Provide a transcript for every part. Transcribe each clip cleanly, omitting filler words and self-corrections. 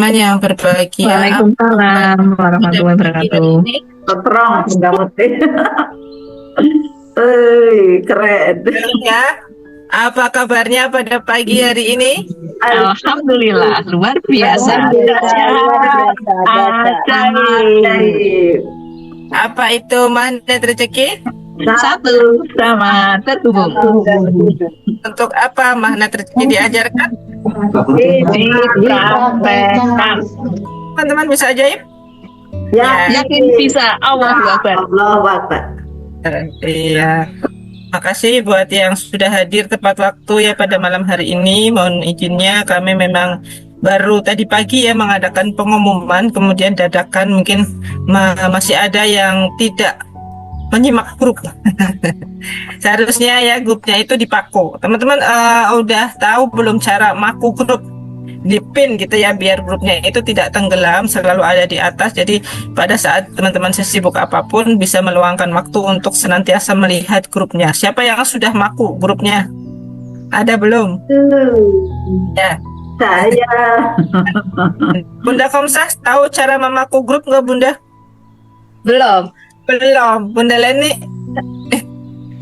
teman-teman yang berbahagia. Waalaikumsalam warahmatullahi wabarakatuh. Terang, enggak mesti. Keren. Ya, apa kabarnya pada pagi hari ini? Alhamdulillah, luar biasa. Apa itu magnet rezeki? Satu sama terhubung. Untuk apa magnet rezeki diajarkan? Dipraktekkan. Teman-teman bisa ajaib? Ya, Yakin bisa. Allahu Akbar. Allahu Akbar. Iya. Makasih buat yang sudah hadir tepat waktu ya pada malam hari ini. Mohon izinnya kami memang baru tadi pagi ya mengadakan pengumuman, kemudian dadakan mungkin masih ada yang tidak menyimak grup. Seharusnya ya grupnya itu dipako. Teman-teman udah tahu belum cara maku grup? Dipin gitu ya biar grupnya itu tidak tenggelam, selalu ada di atas. Jadi pada saat teman-teman sesibuk apapun bisa meluangkan waktu untuk senantiasa melihat grupnya. Siapa yang sudah maku grupnya? Ada belum? Ya. Saya. Bunda Komsah tahu cara memaku grup nggak Bunda? Belum. Bunda Leni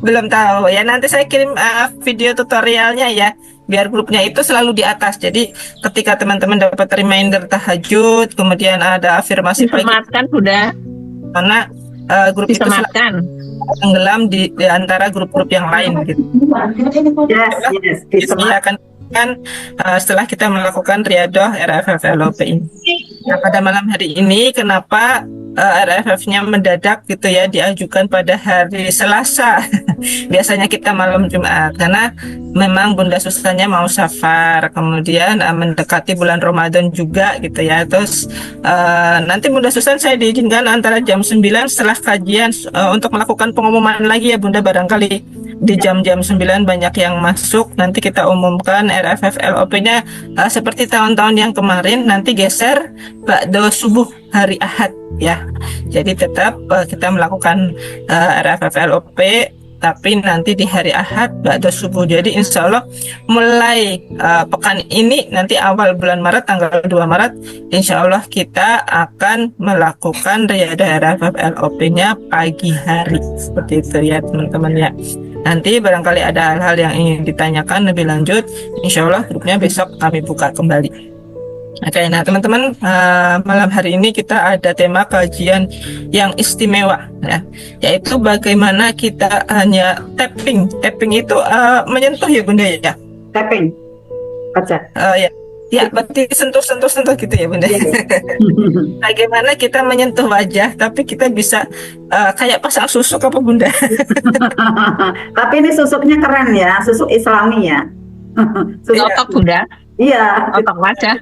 belum tahu ya. Nanti saya kirim video tutorialnya ya, biar grupnya itu selalu di atas. Jadi ketika teman-teman dapat reminder tahajud, kemudian ada afirmasi pagi, Disematkan Bunda. mana grup itu Disematkan. tenggelam di antara grup-grup yang lain gitu. Yes. Ini akan setelah kita melakukan riadah RFF-LOP ini. Nah, pada malam hari ini kenapa RFF-nya mendadak gitu ya diajukan pada hari Selasa. Biasanya kita malam Jumat karena memang Bunda Susannya mau safar, kemudian mendekati bulan Ramadan juga gitu ya. Terus nanti Bunda Susan saya diizinkan antara jam 9 setelah kajian untuk melakukan pengumuman lagi ya Bunda, barangkali di jam-jam 9 banyak yang masuk. Nanti kita umumkan RFF LOP-nya seperti tahun-tahun yang kemarin, nanti geser ba'da subuh hari Ahad ya. Jadi tetap kita melakukan RFF LOP tapi nanti di hari Ahad ba'da subuh. Jadi insya Allah mulai pekan ini nanti awal bulan Maret tanggal 2 Maret insya Allah kita akan melakukan riadah RFF LOP-nya pagi hari seperti itu ya teman-teman ya. Nanti barangkali ada hal-hal yang ingin ditanyakan lebih lanjut, insya Allah grupnya besok kami buka kembali. Oke, nah teman-teman, malam hari ini kita ada tema kajian yang istimewa ya, yaitu bagaimana kita hanya tapping itu menyentuh ya Bunda ya. Tapping. Baca. Ya, berarti sentuh gitu ya Bunda. Bagaimana kita menyentuh wajah, tapi kita bisa kayak pasang susuk apa Bunda? Tapi ini susuknya keren ya, susuk Islami ya. Otak Bunda. Iya. Otak wajah.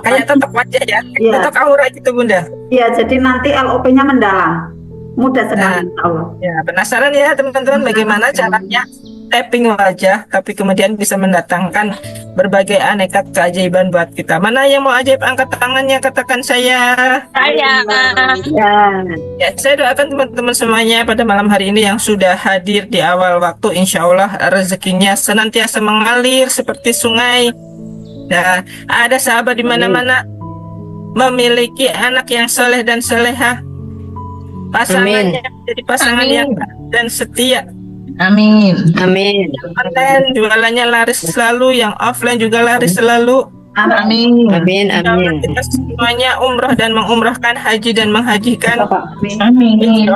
Kayak tetok wajah ya, tetok aura gitu Bunda. Iya, jadi nanti LOP-nya mendalam. Mudah sekali insya Allah. Ya, penasaran ya teman-teman bagaimana caranya tapping wajah, tapi kemudian bisa mendatangkan berbagai aneka keajaiban buat kita. Mana yang mau ajaib angkat tangannya, katakan saya. Ya, saya doakan teman-teman semuanya pada malam hari ini yang sudah hadir di awal waktu, insya Allah rezekinya senantiasa mengalir seperti sungai. Nah, ada sahabat di mana-mana memiliki anak yang soleh dan soleha. Pasangannya jadi pasangan yang dan setia. Amin. Online jualannya laris selalu, yang offline juga laris selalu. Amin. Kita semuanya umroh dan mengumrahkan, haji dan menghajikan. Amin.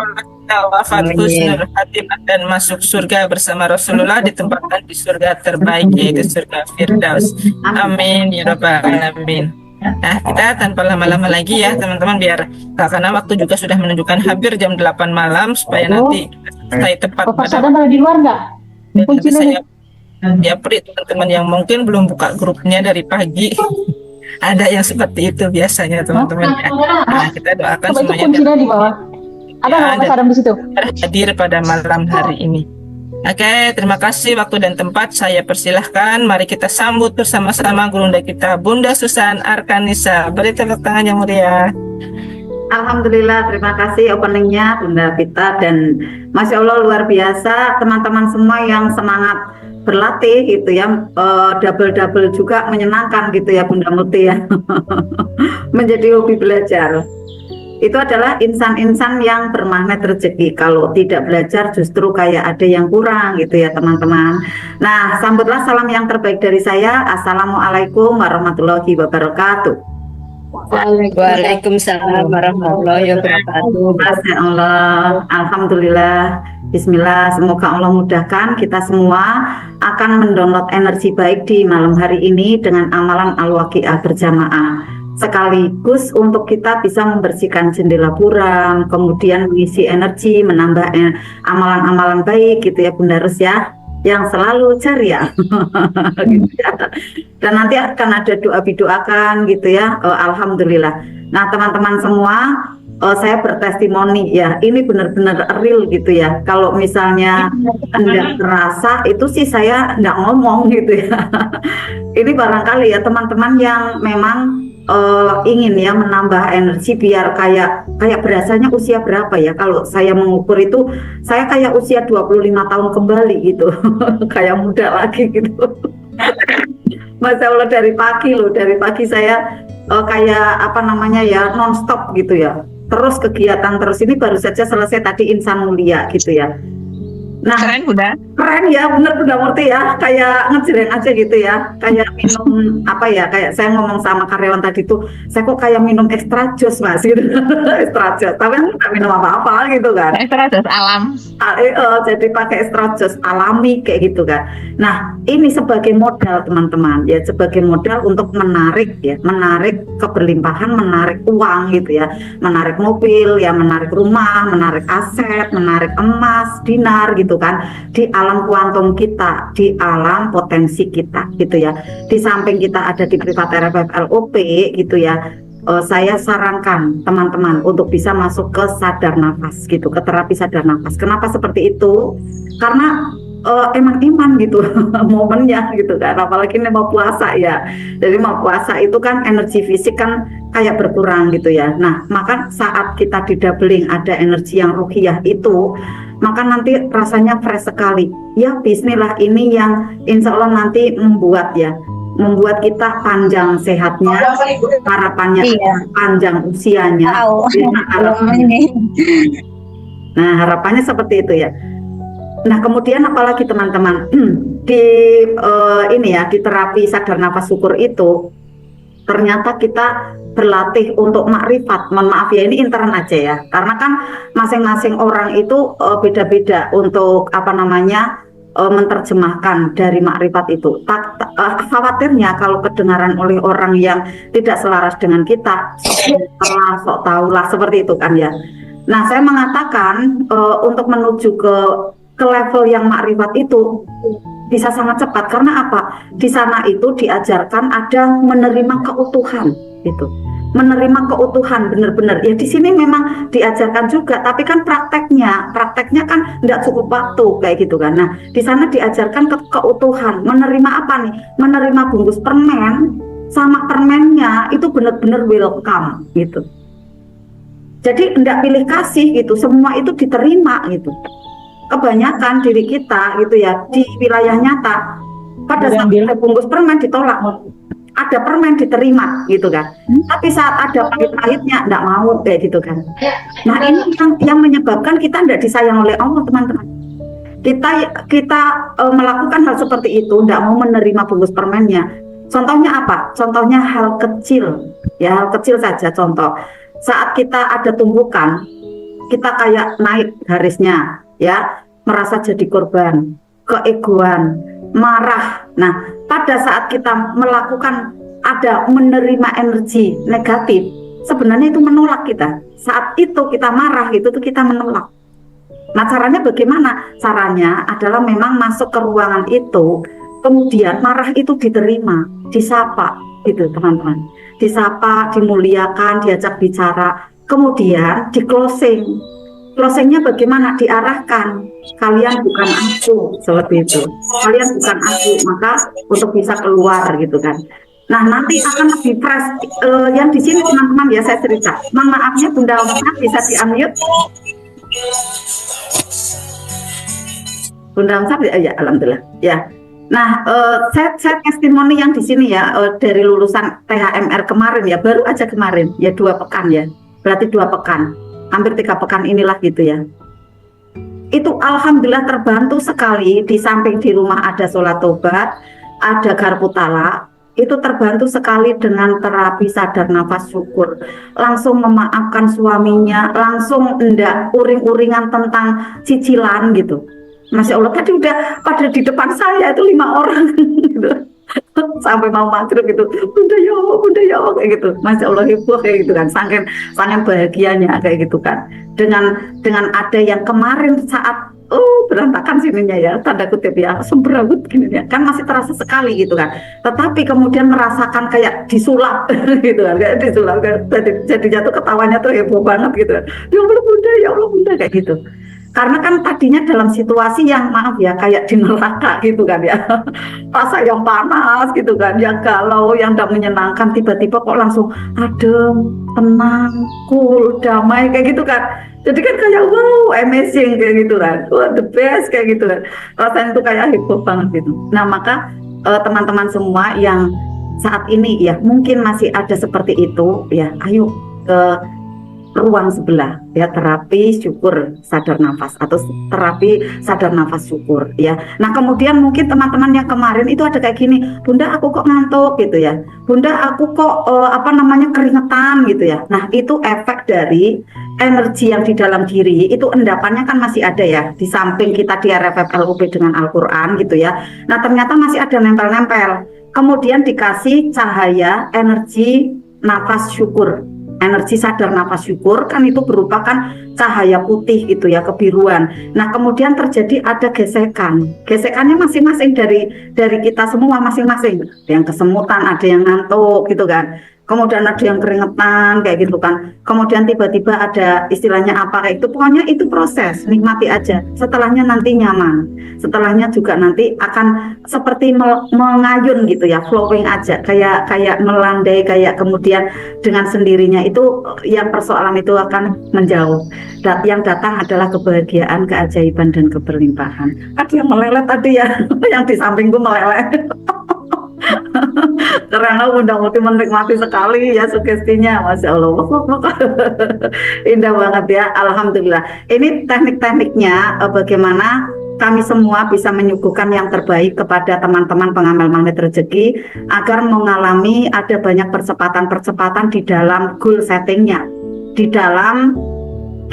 Kita wafat husnul khatimah dan masuk surga bersama Rasulullah, ditempatkan di surga terbaik yaitu surga Firdaus. Amin ya rabbal alamin. Nah, kita tanpa lama-lama lagi ya teman-teman, biar karena waktu juga sudah menunjukkan hampir jam 8 malam supaya nanti selesai tepat pada di luar nggak? nanti saya japri teman-teman yang mungkin belum buka grupnya dari pagi. Ada yang seperti itu biasanya teman-teman ya. Nah, kita doakan semuanya kuncinya di bawah. Ada nggak Mas Adam di situ? hadir pada malam hari ini. Oke, terima kasih waktu dan tempat saya persilahkan. Mari kita sambut bersama-sama gurunda kita Bunda Susan Arkanisa. Beri tepuk tangan yang mulia. Alhamdulillah, terima kasih openingnya Bunda Vita, dan Masya Allah luar biasa teman-teman semua yang semangat berlatih gitu ya, double juga menyenangkan gitu ya Bunda Muti ya. Menjadi hobi belajar. Itu adalah insan-insan yang bermagnet rezeki. Kalau tidak belajar justru kayak ada yang kurang gitu ya teman-teman. Nah, sambutlah salam yang terbaik dari saya. Assalamualaikum warahmatullahi wabarakatuh. Waalaikumsalam warahmatullahi wabarakatuh. Masya Allah, Alhamdulillah, Bismillah. Semoga Allah mudahkan kita semua akan mendownload energi baik di malam hari ini dengan amalan Al-Waqiah berjamaah. Sekaligus untuk kita bisa membersihkan jendela buram, kemudian mengisi energi, menambah amalan-amalan baik gitu ya Bunda Rus ya, yang selalu ceria. Gitu ya. Dan nanti akan ada doa didoakan gitu ya. Alhamdulillah. Nah teman-teman semua, saya bertestimoni ya, ini benar-benar real gitu ya. Kalau misalnya enggak terasa itu sih saya enggak ngomong gitu ya. Ini barangkali ya teman-teman yang memang ingin ya menambah energi biar kayak berasanya usia berapa ya. Kalau saya mengukur itu saya kayak usia 25 tahun kembali gitu. Kayak muda lagi gitu. Masya Allah, dari pagi saya kayak apa namanya ya, nonstop gitu ya. Terus kegiatan terus, ini baru saja selesai tadi insan mulia gitu ya. Nah, Keren Bunda. keren ya, bener Bunda Murti ya, kayak ngejreng aja gitu ya, kayak minum apa ya, kayak saya ngomong sama karyawan tadi tuh, saya kok kayak minum extra jus mas gitu. Extra jus, tapi aku nggak minum apa-apa gitu kan. Extra jus alam. Jadi pakai extra jus alami kayak gitu kan. Nah ini sebagai modal teman-teman ya, sebagai modal untuk menarik keberlimpahan, menarik uang gitu ya, menarik mobil ya, menarik rumah, menarik aset, menarik emas, dinar gitu kan, di alam kuantum kita, di alam potensi kita gitu ya. Di samping kita ada di privat RFF LOP gitu ya, saya sarankan teman-teman untuk bisa masuk ke sadar nafas gitu, ke terapi sadar nafas. Kenapa seperti itu? Karena emang iman gitu momennya gitu kan, apalagi ini mau puasa ya. Jadi mau puasa itu kan energi fisik kan kayak berkurang gitu ya. Nah maka saat kita didoubling ada energi yang ruhiyah itu, maka nanti rasanya fresh sekali ya. Bismillah, ini yang insya Allah nanti membuat kita panjang sehatnya, harapannya panjang usianya. Nah harapannya seperti itu ya. Nah kemudian apalagi teman-teman, di ini ya, di terapi sadar nafas syukur itu ternyata kita berlatih untuk makrifat. Mohon maaf ya, ini intern aja ya, karena kan masing-masing orang itu beda-beda untuk apa namanya menerjemahkan dari makrifat itu. Khawatirnya kalau kedengaran oleh orang yang tidak selaras dengan kita, sok tahu lah seperti itu kan ya. Nah saya mengatakan untuk menuju ke level yang makrifat itu bisa sangat cepat. Karena apa? Di sana itu diajarkan ada menerima keutuhan gitu. Menerima keutuhan benar-benar. Ya di sini memang diajarkan juga, tapi kan prakteknya kan tidak cukup waktu kayak gitu kan. Nah, di sana diajarkan keutuhan. Menerima apa nih? Menerima bungkus permen sama permennya itu benar-benar welcome gitu. Jadi tidak pilih kasih gitu, semua itu diterima gitu. Kebanyakan diri kita gitu ya, di wilayah nyata pada saat ada bungkus permen ditolak, ada permen diterima gitu kan. Tapi saat ada pahit-pahitnya enggak mau kayak gitu kan. Nah ini yang menyebabkan kita enggak disayang oleh Allah teman-teman. Kita melakukan hal seperti itu, enggak mau menerima bungkus permennya. Contohnya apa? Contohnya hal kecil ya, hal kecil saja. Contoh saat kita ada tumpukan, kita kayak naik garisnya ya, merasa jadi korban, keegoan, marah. Nah, pada saat kita melakukan ada menerima energi negatif, sebenarnya itu menolak kita. Saat itu kita marah, itu tuh kita menolak. Nah, caranya bagaimana? Caranya adalah memang masuk ke ruangan itu, kemudian marah itu diterima, disapa gitu teman-teman. Disapa, dimuliakan, diajak bicara, kemudian di closing. Closingnya bagaimana? Diarahkan, kalian bukan aku, seperti itu. Kalian bukan aku, maka untuk bisa keluar gitu kan. Nah nanti akan lebih fresh. Yang di sini teman-teman ya saya cerita. Mohon maafnya Bunda Omna bisa di-unmute. Bunda Omna ya, alhamdulillah. Ya. Nah, saya testimoni yang di sini ya, dari lulusan THMR kemarin ya, baru aja kemarin ya 2 pekan ya, berarti 2 pekan, hampir 3 pekan inilah gitu ya. Itu alhamdulillah terbantu sekali, di samping di rumah ada sholat tobat, ada garpu talak, itu terbantu sekali dengan terapi sadar nafas syukur. Langsung memaafkan suaminya, langsung enggak uring-uringan tentang cicilan gitu. Masya Allah, tadi udah pada di depan saya itu 5 orang gitu. Sampai mau maghrib gitu, bunda ya Allah kayak gitu. Masya Allah, heboh kayak gitu kan, saking bahagianya kayak gitu kan. Dengan ada yang kemarin saat berantakan sininya ya, tanda kutip ya, semberawut gini ya, kan masih terasa sekali gitu kan. Tetapi kemudian merasakan kayak disulap gitu kan, kayak disulap kan. Jadi jatuh ketawanya tuh heboh banget gitu kan. Ya Allah bunda kayak gitu. Karena kan tadinya dalam situasi yang maaf ya kayak di neraka gitu kan ya, rasa yang panas gitu kan, yang galau, yang tidak menyenangkan, tiba-tiba kok langsung adem, tenang, cool, damai kayak gitu kan. Jadi kan kayak wow, amazing kayak gitu kan, wah the best kayak gitu kan, rasanya itu kayak heboh banget gitu. Nah maka teman-teman semua yang saat ini ya mungkin masih ada seperti itu ya, ayo ke ruang sebelah ya, terapi syukur sadar nafas atau terapi sadar nafas syukur ya. Nah kemudian mungkin teman-teman yang kemarin itu ada kayak gini, bunda aku kok ngantuk gitu ya, bunda aku kok keringetan gitu ya. Nah itu efek dari energi yang di dalam diri itu, endapannya kan masih ada ya, di samping kita di RFF LUB dengan Al-Quran gitu ya. Nah ternyata masih ada nempel-nempel, kemudian dikasih cahaya energi nafas syukur, energi sadar nafas syukur kan itu berupakan cahaya putih gitu ya, kebiruan. Nah kemudian terjadi ada gesekannya masing-masing dari kita semua masing-masing. Ada yang kesemutan, ada yang ngantuk gitu kan. Kemudian ada yang keringetan kayak gitu kan. Kemudian tiba-tiba ada istilahnya apa kayak itu. Pokoknya itu proses, nikmati aja. Setelahnya nanti nyaman. Setelahnya juga nanti akan seperti mengayun gitu ya, flowing aja, kayak melandai, kayak kemudian dengan sendirinya itu yang persoalan itu akan menjauh. Yang datang adalah kebahagiaan, keajaiban dan keberlimpahan. Ada yang meleleh tadi ya, yang di sampingku meleleh. Karena Bunda Muti menikmati sekali ya sugestinya, Masya Allah. Indah banget ya, Alhamdulillah. Ini teknik-tekniknya bagaimana kami semua bisa menyuguhkan yang terbaik kepada teman-teman pengamal magnet rezeki agar mengalami ada banyak percepatan-percepatan di dalam goal settingnya, di dalam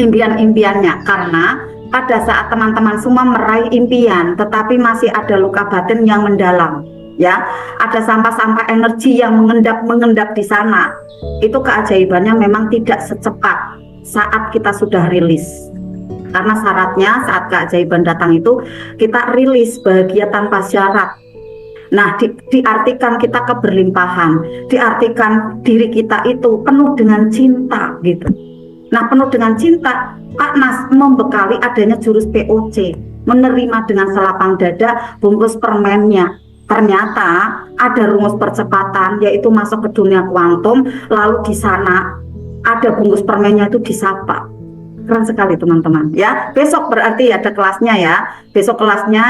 impian-impiannya. Karena pada saat teman-teman semua meraih impian tetapi masih ada luka batin yang mendalam ya, ada sampah-sampah energi yang mengendap di sana, itu keajaibannya memang tidak secepat saat kita sudah rilis. Karena syaratnya saat keajaiban datang itu kita rilis bahagia tanpa syarat. Nah diartikan kita keberlimpahan, diartikan diri kita itu penuh dengan cinta gitu. Nah penuh dengan cinta, Pak Nas membekali adanya jurus POC, menerima dengan selapang dada bungkus permennya. Ternyata ada rumus percepatan, yaitu masuk ke dunia kuantum, lalu di sana ada bungkus permennya itu disapa. Keren sekali teman-teman ya. Besok berarti ada kelasnya ya. Besok kelasnya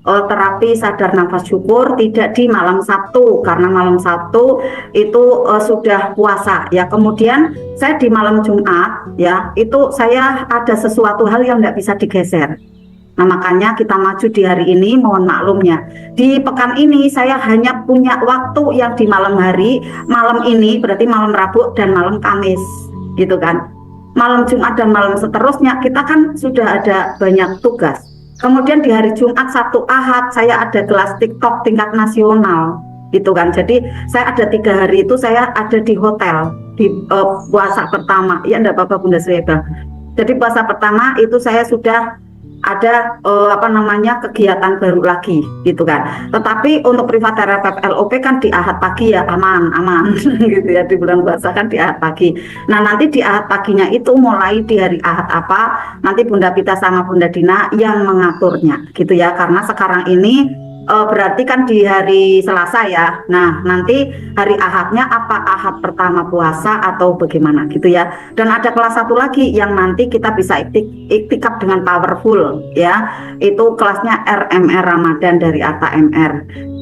terapi sadar nafas syukur, tidak di malam Sabtu karena malam Sabtu itu sudah puasa ya. Kemudian saya di malam Jumat ya, itu saya ada sesuatu hal yang tidak bisa digeser. Nah makanya kita maju di hari ini, mohon maklumnya. Di pekan ini saya hanya punya waktu yang di malam hari, malam ini berarti malam Rabu dan malam Kamis gitu kan. Malam Jumat dan malam seterusnya kita kan sudah ada banyak tugas. Kemudian di hari Jumat, Sabtu, Ahad saya ada kelas TikTok tingkat nasional gitu kan. Jadi saya ada 3 hari itu saya ada di hotel di puasa pertama. Ya enggak apa-apa Bunda Sweba. Jadi puasa pertama itu saya sudah ada kegiatan baru lagi gitu kan. Tetapi untuk privat RFF LOP kan di Ahad pagi ya, aman gitu ya, di bulan puasa kan di Ahad pagi. Nah nanti di Ahad paginya itu mulai di hari Ahad apa nanti Bunda Pita sama Bunda Dina yang mengaturnya gitu ya. Karena sekarang ini berarti kan di hari Selasa ya. Nah, nanti hari Ahadnya apa Ahad pertama puasa atau bagaimana gitu ya. Dan ada kelas satu lagi yang nanti kita bisa iktikaf dengan powerful ya. Itu kelasnya RMR Ramadan dari Atta MR.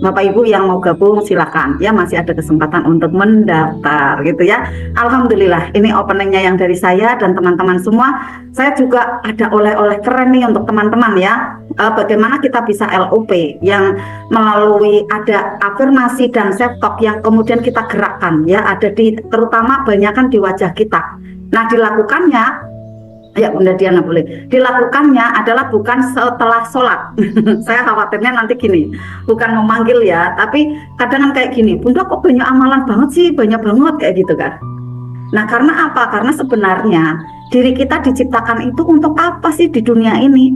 Bapak Ibu yang mau gabung silakan ya, masih ada kesempatan untuk mendaftar gitu ya. Alhamdulillah ini openingnya yang dari saya dan teman-teman semua. Saya juga ada oleh-oleh keren nih untuk teman-teman ya. Bagaimana kita bisa LOP yang melalui ada afirmasi dan self talk yang kemudian kita gerakkan ya, ada di terutama banyakan di wajah kita. Nah, dilakukannya ya Bunda Diana boleh. Dilakukannya adalah bukan setelah sholat. Saya khawatirnya nanti gini, bukan memanggil ya, tapi kadang kayak gini, Bunda kok banyak amalan banget sih, banyak banget kayak gitu kan. Nah, karena apa? Karena sebenarnya diri kita diciptakan itu untuk apa sih di dunia ini?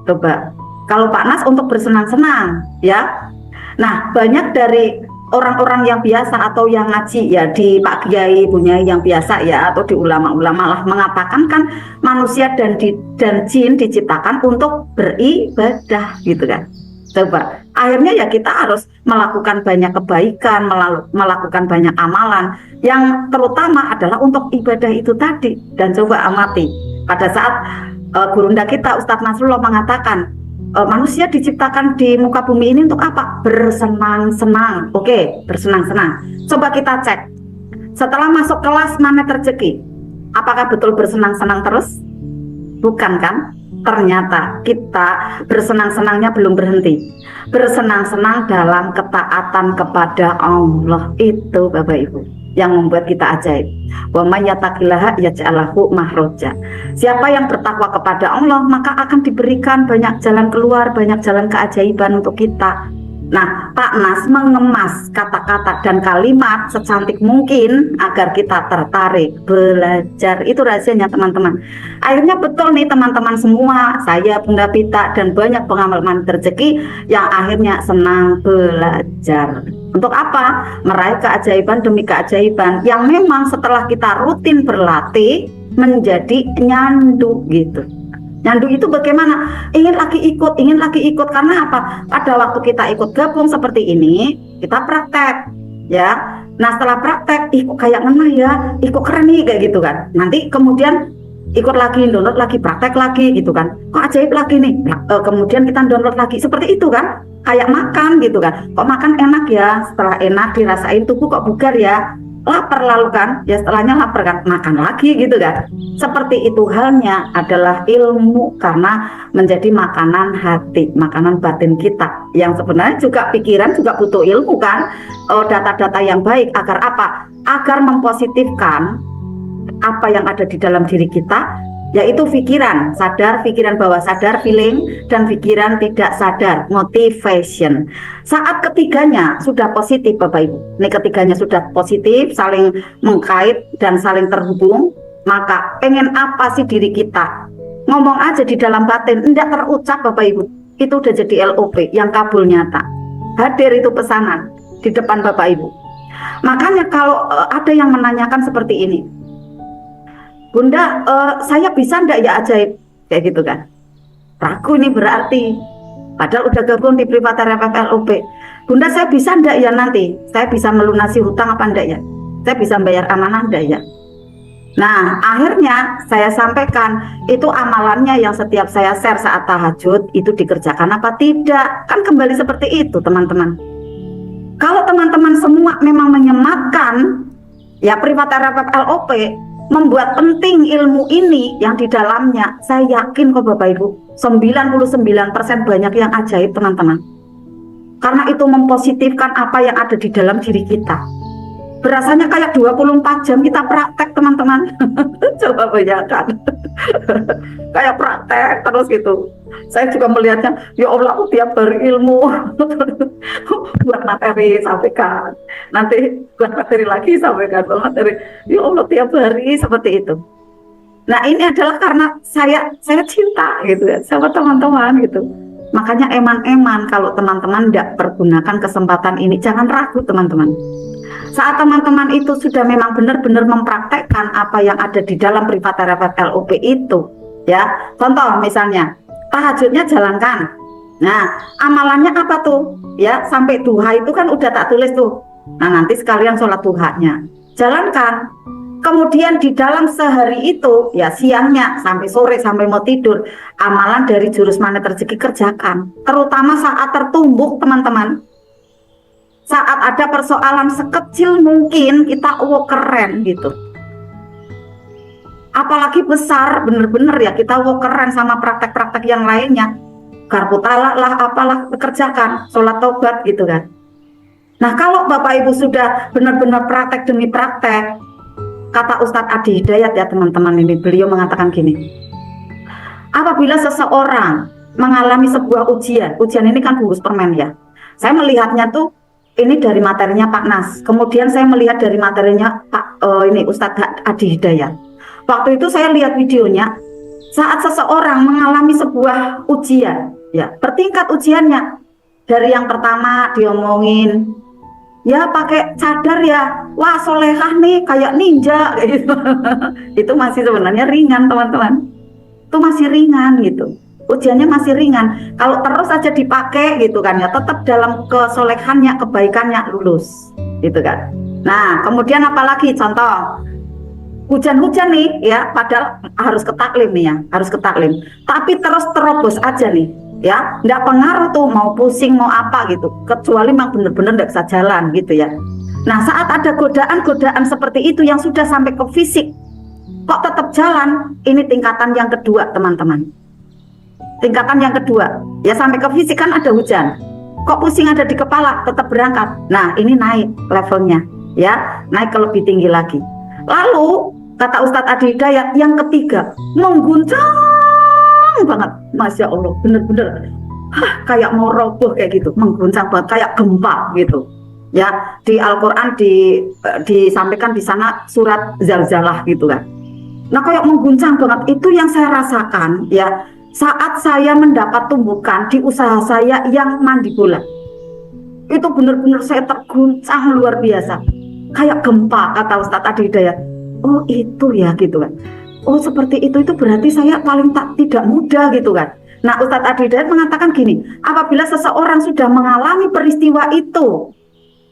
Coba. Kalau Pak Nas untuk bersenang-senang ya. Nah, banyak dari orang-orang yang biasa atau yang ngaji ya di Pak Kiai punya yang biasa ya atau di ulama-ulama lah mengatakan kan manusia dan jin diciptakan untuk beribadah gitu kan. Coba akhirnya ya kita harus melakukan banyak kebaikan, melakukan banyak amalan yang terutama adalah untuk ibadah itu tadi. Dan coba amati pada saat gurunda kita Ustadz Nasrullah mengatakan manusia diciptakan di muka bumi ini untuk apa? Bersenang-senang. Oke, bersenang-senang. Coba kita cek. Setelah masuk kelas Magnet Rezeki, apakah betul bersenang-senang terus? Bukan kan? Ternyata kita bersenang-senangnya belum berhenti. Bersenang-senang dalam ketaatan kepada Allah. Itu Bapak Ibu yang membuat kita ajaib. Wa may yattaqillaha yaj'al lahu makhraja. Siapa yang bertakwa kepada Allah, maka akan diberikan banyak jalan keluar, banyak jalan keajaiban untuk kita. Nah, Pak Nas mengemas kata-kata dan kalimat secantik mungkin agar kita tertarik belajar. Itu rahasianya teman-teman. Akhirnya betul nih teman-teman semua, saya Bunda Pita dan banyak pengamal Magnet Rezeki yang akhirnya senang belajar. Untuk apa? Meraih keajaiban demi keajaiban yang memang setelah kita rutin berlatih menjadi nyandu gitu. Nyandu itu bagaimana? Ingin lagi ikut karena apa? Pada waktu kita ikut gabung seperti ini, kita praktek ya. Nah, setelah praktek, kok kayak ngena ya, kok keren nih kayak gitu kan. Nanti kemudian ikut lagi, download lagi, praktek lagi gitu kan. Kok ajaib lagi nih. Kemudian kita download lagi. Seperti itu kan. Kayak makan gitu kan. Kok makan enak ya, setelah enak dirasain tubuh kok bugar ya. Lapar lalu kan, ya setelahnya lapar kan, makan lagi gitu kan. Seperti itu halnya adalah ilmu karena menjadi makanan hati, makanan batin kita. Yang sebenarnya juga pikiran juga butuh ilmu kan, data-data yang baik agar apa? Agar mempositifkan apa yang ada di dalam diri kita, yaitu pikiran sadar, pikiran bawah sadar, feeling, dan pikiran tidak sadar, motivation. Saat ketiganya sudah positif Bapak Ibu, ini ketiganya sudah positif, saling mengkait dan saling terhubung, maka pengen apa sih diri kita? Ngomong aja di dalam batin, tidak terucap Bapak Ibu, itu udah jadi LOP yang kabul nyata. Hadir itu pesanan di depan Bapak Ibu. Makanya kalau ada yang menanyakan seperti ini, Bunda, saya bisa enggak ya ajaib? Kayak gitu kan. Ragu nih berarti. Padahal udah gabung di Privat RFF LOP. Bunda, saya bisa enggak ya nanti? Saya bisa melunasi hutang apa enggak ya? Saya bisa bayar amanah enggak ya? Nah, akhirnya saya sampaikan, itu amalannya yang setiap saya share saat tahajud, itu dikerjakan apa tidak? Kan kembali seperti itu teman-teman. Kalau teman-teman semua memang menyematkan, ya Privat RFF LOP, membuat penting ilmu ini yang di dalamnya, saya yakin kok Bapak Ibu 99% banyak yang ajaib teman-teman, karena itu mempositifkan apa yang ada di dalam diri kita. Berasanya kayak 24 jam kita praktek teman-teman. Coba bayangkan. Kayak praktek terus gitu. Saya juga melihatnya, ya Allah aku tiap hari ilmu. Buat materi sampaikan, nanti buat materi lagi sampaikan, buat materi. Ya Allah tiap hari seperti itu. Nah ini adalah karena saya cinta gitu ya sama teman-teman gitu. Makanya eman-eman kalau teman-teman tidak pergunakan kesempatan ini, jangan ragu teman-teman. Saat teman-teman itu sudah memang benar-benar mempraktekkan apa yang ada di dalam Privat RFF LOP itu, ya. Contoh misalnya, tahajudnya jalankan, Nah, amalannya apa tuh? Ya, sampai duha itu kan udah tak tulis tuh. Nah, nanti sekalian sholat duhanya. Jalankan. Kemudian di dalam sehari itu, ya siangnya sampai sore sampai mau tidur, amalan dari jurus magnet rezeki kerjakan. Terutama saat tertumbuk, teman-teman. Saat ada persoalan sekecil mungkin kita keren gitu. Apalagi besar, bener-bener ya kita keren sama praktek-praktek yang lainnya. Garpu talak lah, apalah kerjakan, sholat taubat gitu kan. Nah, kalau Bapak Ibu sudah benar-benar praktek demi praktek, kata Ustadz Adi Hidayat ya teman-teman, ini beliau mengatakan gini, apabila seseorang mengalami sebuah ujian ini kan bungkus permen ya, saya melihatnya tuh ini dari materinya Pak Nas, kemudian saya melihat dari materinya ini Ustadz Adi Hidayat. Waktu itu saya lihat videonya, saat seseorang mengalami sebuah ujian, ya bertingkat ujiannya. Dari yang pertama diomongin, ya pakai cadar ya, wah solehah nih kayak ninja gitu. Itu masih sebenarnya ringan teman-teman. Itu masih ringan gitu. Ujiannya masih ringan. Kalau terus aja dipakai gitu kan ya, tetap dalam kesolehannya, kebaikannya lulus, gitu kan. Nah, kemudian apalagi contoh hujan-hujan nih ya, padahal harus ke taklim nih ya, harus ke taklim. Tapi terus terobos aja nih ya, nggak pengaruh tuh mau pusing mau apa gitu, kecuali memang bener-bener nggak bisa jalan gitu ya. Nah, saat ada godaan-godaan seperti itu yang sudah sampai ke fisik, kok tetap jalan, ini tingkatan yang kedua teman-teman. Tingkatan yang kedua, ya sampai ke fisik kan ada hujan, kok pusing ada di kepala, tetap berangkat. Nah, ini naik levelnya ya, naik ke lebih tinggi lagi. Lalu kata Ustadz Adi Hidayat yang ketiga, mengguncang banget, Masya Allah, bener-bener kayak mau roboh kayak gitu, mengguncang banget, kayak gempa gitu. Ya, di Al-Quran disampaikan di sana surat Zalzalah gitu kan. Nah, kayak mengguncang banget, itu yang saya rasakan ya, saat saya mendapat tumbukan di usaha saya yang mandi bola. Itu bener-bener saya terguncang luar biasa, kayak gempa kata Ustadz Adi Hidayat. Oh itu ya gitu kan. Oh seperti itu berarti saya paling tidak mudah gitu kan. Nah, Ustadz Adi Hidayat mengatakan gini, apabila seseorang sudah mengalami peristiwa itu,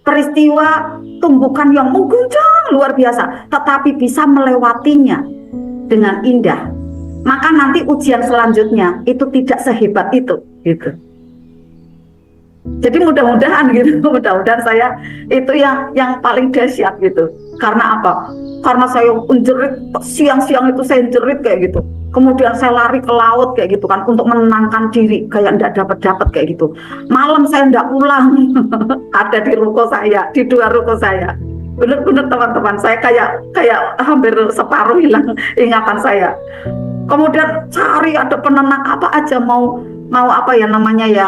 peristiwa tumbukan yang mengguncang luar biasa, tetapi bisa melewatinya dengan indah, maka nanti ujian selanjutnya itu tidak sehebat itu gitu. Jadi mudah-mudahan gitu, mudah-mudahan saya itu yang paling dahsyat gitu. Karena apa? Karena saya menjerit, siang-siang itu saya jerit kayak gitu. Kemudian saya lari ke laut kayak gitu kan, untuk menenangkan diri, kayak enggak dapat kayak gitu. Malam saya enggak pulang, ada di ruko saya, di dua ruko saya. Bener-bener teman-teman, saya kayak hampir separuh hilang ingatan saya. Kemudian cari ada penenang apa aja, mau apa ya namanya ya,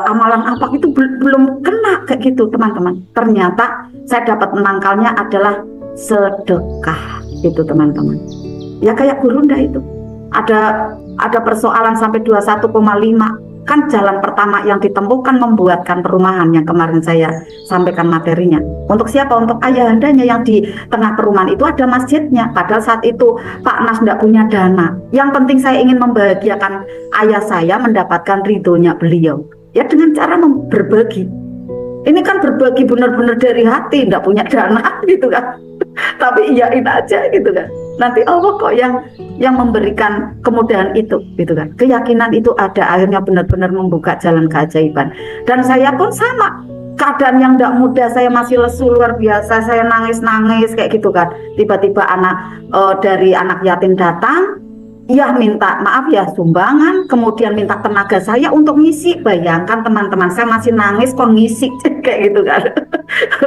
amalan apa itu belum kena kayak gitu teman-teman. Ternyata saya dapat menangkalnya adalah sedekah itu teman-teman. Ya kayak Gurunda itu ada persoalan sampai 21,5, kan jalan pertama yang ditempuhkan membuatkan perumahan yang kemarin saya sampaikan materinya. Untuk siapa? Untuk ayahandanya yang di tengah perumahan itu ada masjidnya. Padahal saat itu Pak Nas tidak punya dana. Yang penting saya ingin membahagiakan ayah saya, mendapatkan ridhonya beliau. Ya dengan cara berbagi. Ini kan berbagi benar-benar dari hati, tidak punya dana gitu kan. Tapi iyain aja gitu kan. Nanti Allah kok yang memberikan kemudahan itu gitu kan. Keyakinan itu ada, akhirnya benar-benar membuka jalan keajaiban. Dan saya pun sama, keadaan yang tidak mudah, saya masih lesu luar biasa, saya nangis kayak gitu kan. Tiba-tiba dari anak yatim datang, ya minta maaf ya sumbangan, kemudian minta tenaga saya untuk ngisi. Bayangkan teman-teman, saya masih nangis kok ngisi kayak gitu kan.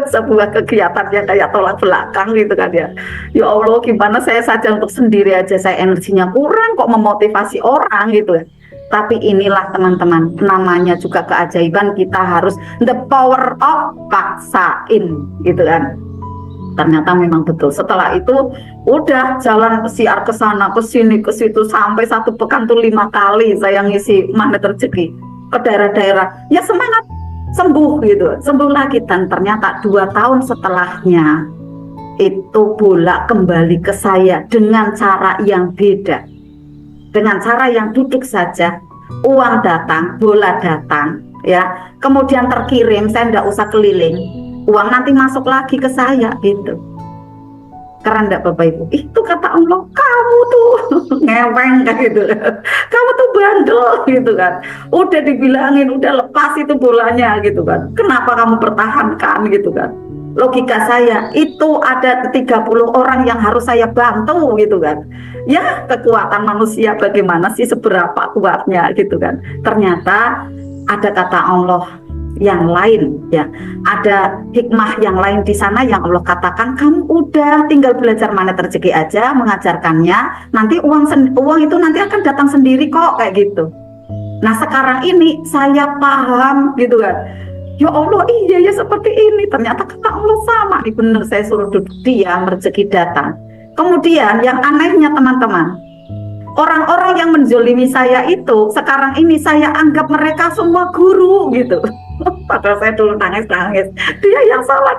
Sebuah kegiatan yang kayak tolak belakang gitu kan ya. Ya Allah, gimana saya saja untuk sendiri aja saya energinya kurang kok memotivasi orang gitu kan. Tapi inilah teman-teman, namanya juga keajaiban, kita harus the power of paksain gitu kan. Ternyata memang betul. Setelah itu udah jalan siar ke sana, ke sini, ke situ, sampai 1 pekan tuh 5 kali saya ngisi magnet rezeki ke daerah-daerah. Ya semangat, sembuh gitu, sembuh lagi. Dan ternyata 2 tahun setelahnya itu bola kembali ke saya dengan cara yang beda, dengan cara yang duduk saja uang datang, bola datang, ya, kemudian terkirim, saya nggak usah keliling, uang nanti masuk lagi ke saya gitu. Keren nggak Bapak Ibu? Itu kata Allah, kamu tuh ngeweng kayak gitu, kamu tuh bandel gitu kan. Udah dibilangin, udah lepas itu bolanya gitu kan. Kenapa kamu pertahankan gitu kan? Logika saya itu ada 30 orang yang harus saya bantu gitu kan. Ya kekuatan manusia bagaimana sih, seberapa kuatnya gitu kan. Ternyata ada kata Allah yang lain ya, ada hikmah yang lain di sana yang Allah katakan, kamu udah tinggal belajar mana rezeki aja, mengajarkannya, nanti uang itu nanti akan datang sendiri kok kayak gitu. Nah sekarang ini saya paham gitu kan, ya Allah iya ya seperti ini, ternyata kata Allah sama nih, bener, saya suruh duduk diam, rezeki datang. Kemudian yang anehnya teman-teman, orang-orang yang menzolimi saya itu sekarang ini saya anggap mereka semua guru gitu. Padahal saya dulu nangis-nangis, dia yang salah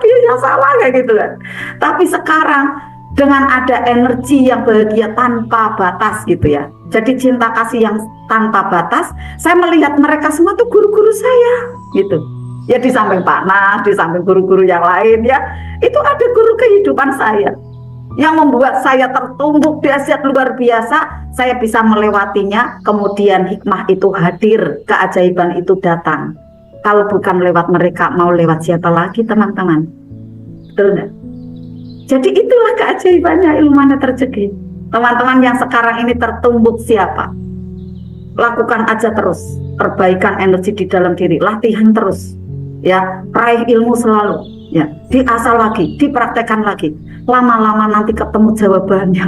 kayak gitu kan. Tapi sekarang dengan ada energi yang bahagia tanpa batas gitu ya, jadi cinta kasih yang tanpa batas, saya melihat mereka semua tuh guru-guru saya gitu. Ya di samping Pak Nas, di samping guru-guru yang lain ya, itu ada guru kehidupan saya yang membuat saya tertumbuk dahsyat luar biasa. Saya bisa melewatinya, kemudian hikmah itu hadir, keajaiban itu datang. Kalau bukan lewat mereka, mau lewat siapa lagi teman-teman? Betul nggak? Jadi itulah keajaibannya ilmu mana rezeki. Teman-teman yang sekarang ini tertumbuk siapa? Lakukan aja terus perbaikan energi di dalam diri, latihan terus ya, raih ilmu selalu ya, diasah lagi, dipraktekkan lagi, lama-lama nanti ketemu jawabannya.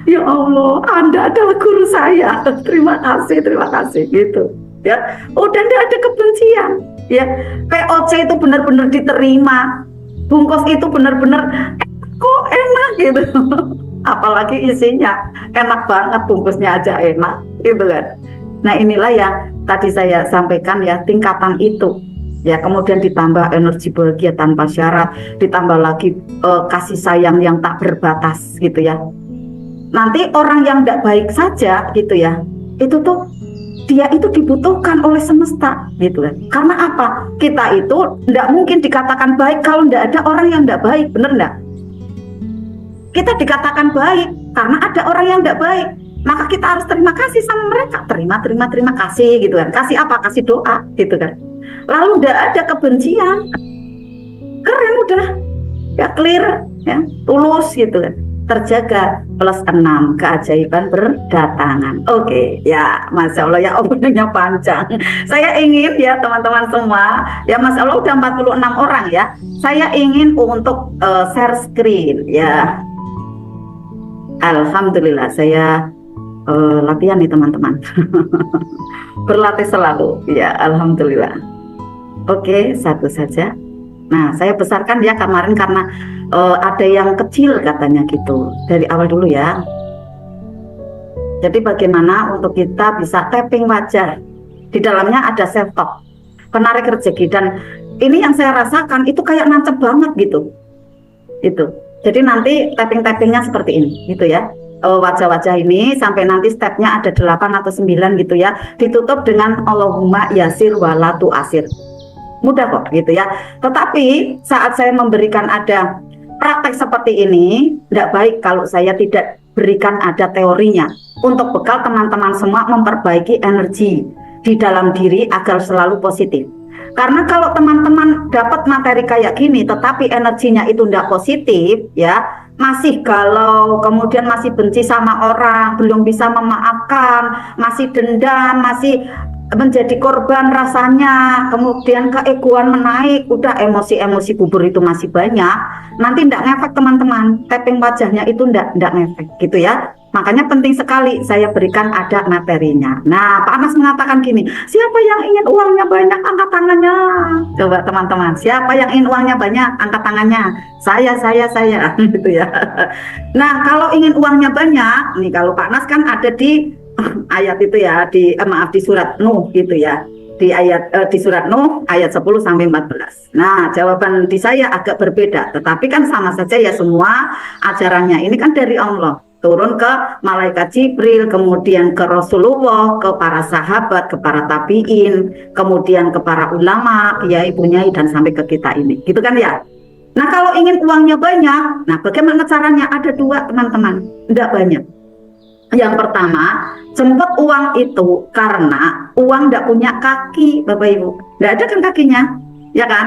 Ya Allah, Anda adalah guru saya, terima kasih gitu ya. Udah tidak ada kebencian ya, POC itu benar-benar diterima, bungkus itu benar-benar kok enak gitu. Apalagi isinya enak banget, bungkusnya aja enak gitu kan. Nah inilah yang tadi saya sampaikan ya, tingkatan itu ya, kemudian ditambah energi bahagia tanpa syarat, ditambah lagi kasih sayang yang tak berbatas gitu ya. Nanti orang yang tidak baik saja gitu ya, itu tuh dia itu dibutuhkan oleh semesta gitu kan. Karena apa? Kita itu tidak mungkin dikatakan baik kalau tidak ada orang yang tidak baik, bener enggak? Kita dikatakan baik karena ada orang yang tidak baik, maka kita harus terima kasih sama mereka, terima kasih gitu kan. Kasih apa? Kasih doa gitu kan. Lalu tidak ada kebencian, keren udah ya, clear ya, tulus gitu kan. Terjaga +6, keajaiban berdatangan. Oke, ya Masya Allah ya, openingnya panjang. Saya ingin ya teman-teman semua ya, Masya Allah udah 46 orang ya. Saya ingin untuk share screen ya. Alhamdulillah saya latihan nih teman-teman. Berlatih selalu ya, Alhamdulillah. Oke, satu saja. Nah, saya besarkan ya kemarin karena ada yang kecil katanya gitu. Dari awal dulu ya. Jadi bagaimana untuk kita bisa tapping wajah. Di dalamnya ada self talk, penarik rezeki, dan ini yang saya rasakan itu kayak nancep banget gitu. Itu. Jadi nanti tapping-tappingnya seperti ini gitu ya. Wajah-wajah ini sampai nanti stepnya ada 8 atau 9 gitu ya. Ditutup dengan Allahumma yasir walatu asir. Mudah kok gitu ya. Tetapi saat saya memberikan ada praktek seperti ini, tidak baik kalau saya tidak berikan ada teorinya untuk bekal teman-teman semua memperbaiki energi di dalam diri agar selalu positif. Karena kalau teman-teman dapat materi kayak gini tetapi energinya itu tidak positif ya, masih galau, kemudian masih benci sama orang, belum bisa memaafkan, masih dendam, masih menjadi korban rasanya, kemudian keegoan menaik, udah emosi-emosi bubur itu masih banyak, nanti ndak ngefek teman-teman, tapping wajahnya itu ndak ngefek gitu ya. Makanya penting sekali saya berikan ada materinya. Nah, Pak Anas mengatakan gini, siapa yang ingin uangnya banyak angkat tangannya? Coba teman-teman, siapa yang ingin uangnya banyak angkat tangannya? Saya gitu ya. Nah, kalau ingin uangnya banyak, nih kalau Pak Anas kan ada di ayat itu ya, di surat Nuh gitu ya, di surat Nuh ayat 10 sampai 14. Nah, jawaban di saya agak berbeda, tetapi kan sama saja ya, semua ajarannya ini kan dari Allah. turun ke malaikat Jibril, kemudian ke Rasulullah, ke para sahabat, ke para tabiin, kemudian ke para ulama, kiai, bunyai, dan sampai ke kita ini, gitu kan ya. Nah kalau ingin uangnya banyak, nah bagaimana caranya? Ada dua teman-teman, tidak banyak. Yang pertama, jemput uang itu karena uang tidak punya kaki, Bapak Ibu, tidak ada kan kakinya, ya kan?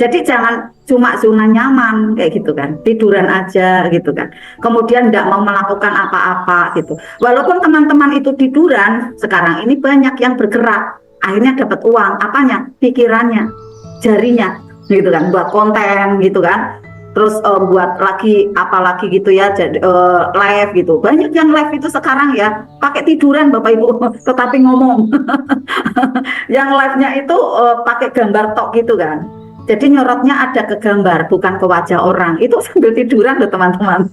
Jadi jangan cuma zona nyaman kayak gitu kan, tiduran aja gitu kan. Kemudian tidak mau melakukan apa-apa gitu. Walaupun teman-teman itu tiduran, sekarang ini banyak yang bergerak, akhirnya dapat uang. Apanya? Pikirannya, jarinya, gitu kan, buat konten gitu kan. Terus buat lagi apalagi gitu ya, jadi live gitu. Banyak yang live itu sekarang ya pakai tiduran Bapak Ibu, tetapi ngomong. Yang live-nya itu pakai gambar tok gitu kan. Jadi nyorotnya ada ke gambar, bukan ke wajah orang. Itu sambil tiduran loh teman-teman.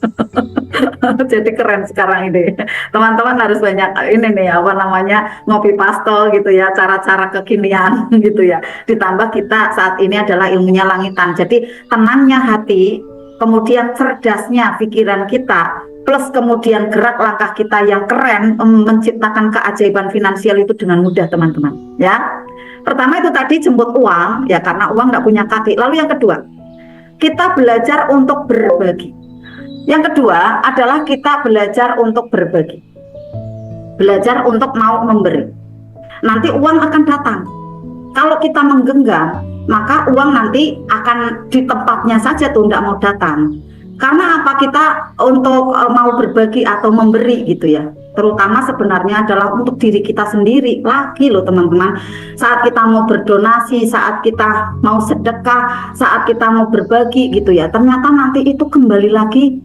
Jadi keren sekarang ini. Teman-teman harus banyak ini nih apa namanya, ngopi pastol gitu ya, cara-cara kekinian gitu ya. Ditambah kita saat ini adalah ilmunya langitan. Jadi tenangnya hati, kemudian cerdasnya pikiran kita, plus kemudian gerak langkah kita yang keren menciptakan keajaiban finansial itu dengan mudah teman-teman ya. Pertama itu tadi jemput uang ya karena uang nggak punya kaki. Lalu yang kedua, kita belajar untuk berbagi. Yang kedua adalah kita belajar untuk berbagi, belajar untuk mau memberi. Nanti uang akan datang. Kalau kita menggenggam, maka uang nanti akan di tempatnya saja tuh, nggak mau datang. Karena apa? Kita untuk mau berbagi atau memberi gitu ya, terutama sebenarnya adalah untuk diri kita sendiri lagi loh teman-teman. Saat kita mau berdonasi, saat kita mau sedekah, saat kita mau berbagi gitu ya, ternyata nanti itu kembali lagi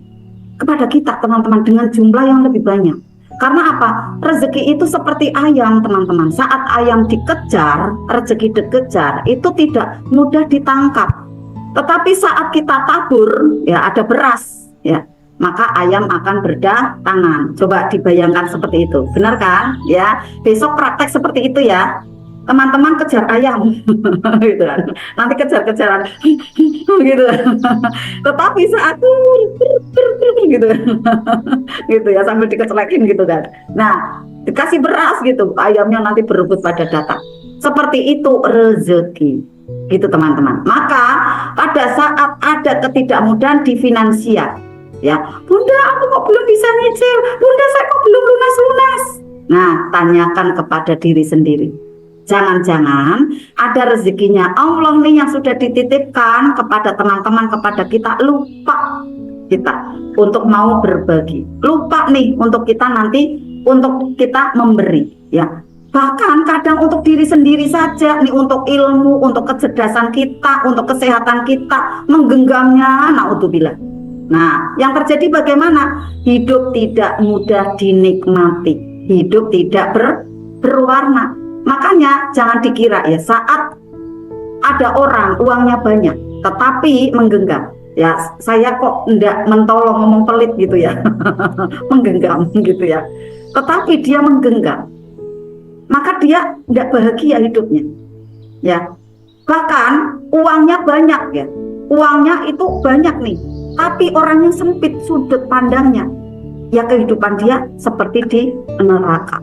kepada kita teman-teman dengan jumlah yang lebih banyak. Karena apa? Rezeki itu seperti ayam teman-teman. Saat ayam dikejar, rezeki dikejar, itu tidak mudah ditangkap. Tetapi saat kita tabur, ya ada beras, ya maka ayam akan berdatangan. Coba dibayangkan seperti itu, benar kan? Ya, besok praktek seperti itu ya, teman-teman kejar ayam, gitu kan? Nanti kejar-kejaran, gitu. Tetapi saat gitu, gitu ya sambil dikecelekin gitu kan. Nah, dikasih beras gitu, ayamnya nanti berebut pada datang. Seperti itu rezeki. Gitu teman-teman. Maka pada saat ada ketidakmudahan di finansial, ya, Bunda aku kok belum bisa nyicil, Bunda saya kok belum lunas-lunas. Nah, tanyakan kepada diri sendiri. Jangan-jangan ada rezekinya Allah nih yang sudah dititipkan kepada teman-teman, kepada kita, lupa kita untuk mau berbagi. Lupa nih untuk kita nanti, untuk kita memberi, ya. Bahkan kadang untuk diri sendiri saja nih, untuk ilmu, untuk kecerdasan kita, untuk kesehatan kita, menggenggamnya, naudzubillah. Nah, yang terjadi bagaimana? Hidup tidak mudah dinikmati, hidup tidak berwarna. Makanya jangan dikira ya saat ada orang uangnya banyak, tetapi menggenggam. Ya, saya kok enggak mentolong ngomong pelit gitu ya, menggenggam gitu ya. Tetapi dia menggenggam, maka dia tidak bahagia hidupnya, ya. Bahkan uangnya banyak ya, uangnya itu banyak nih, tapi orangnya sempit sudut pandangnya, ya kehidupan dia seperti di neraka.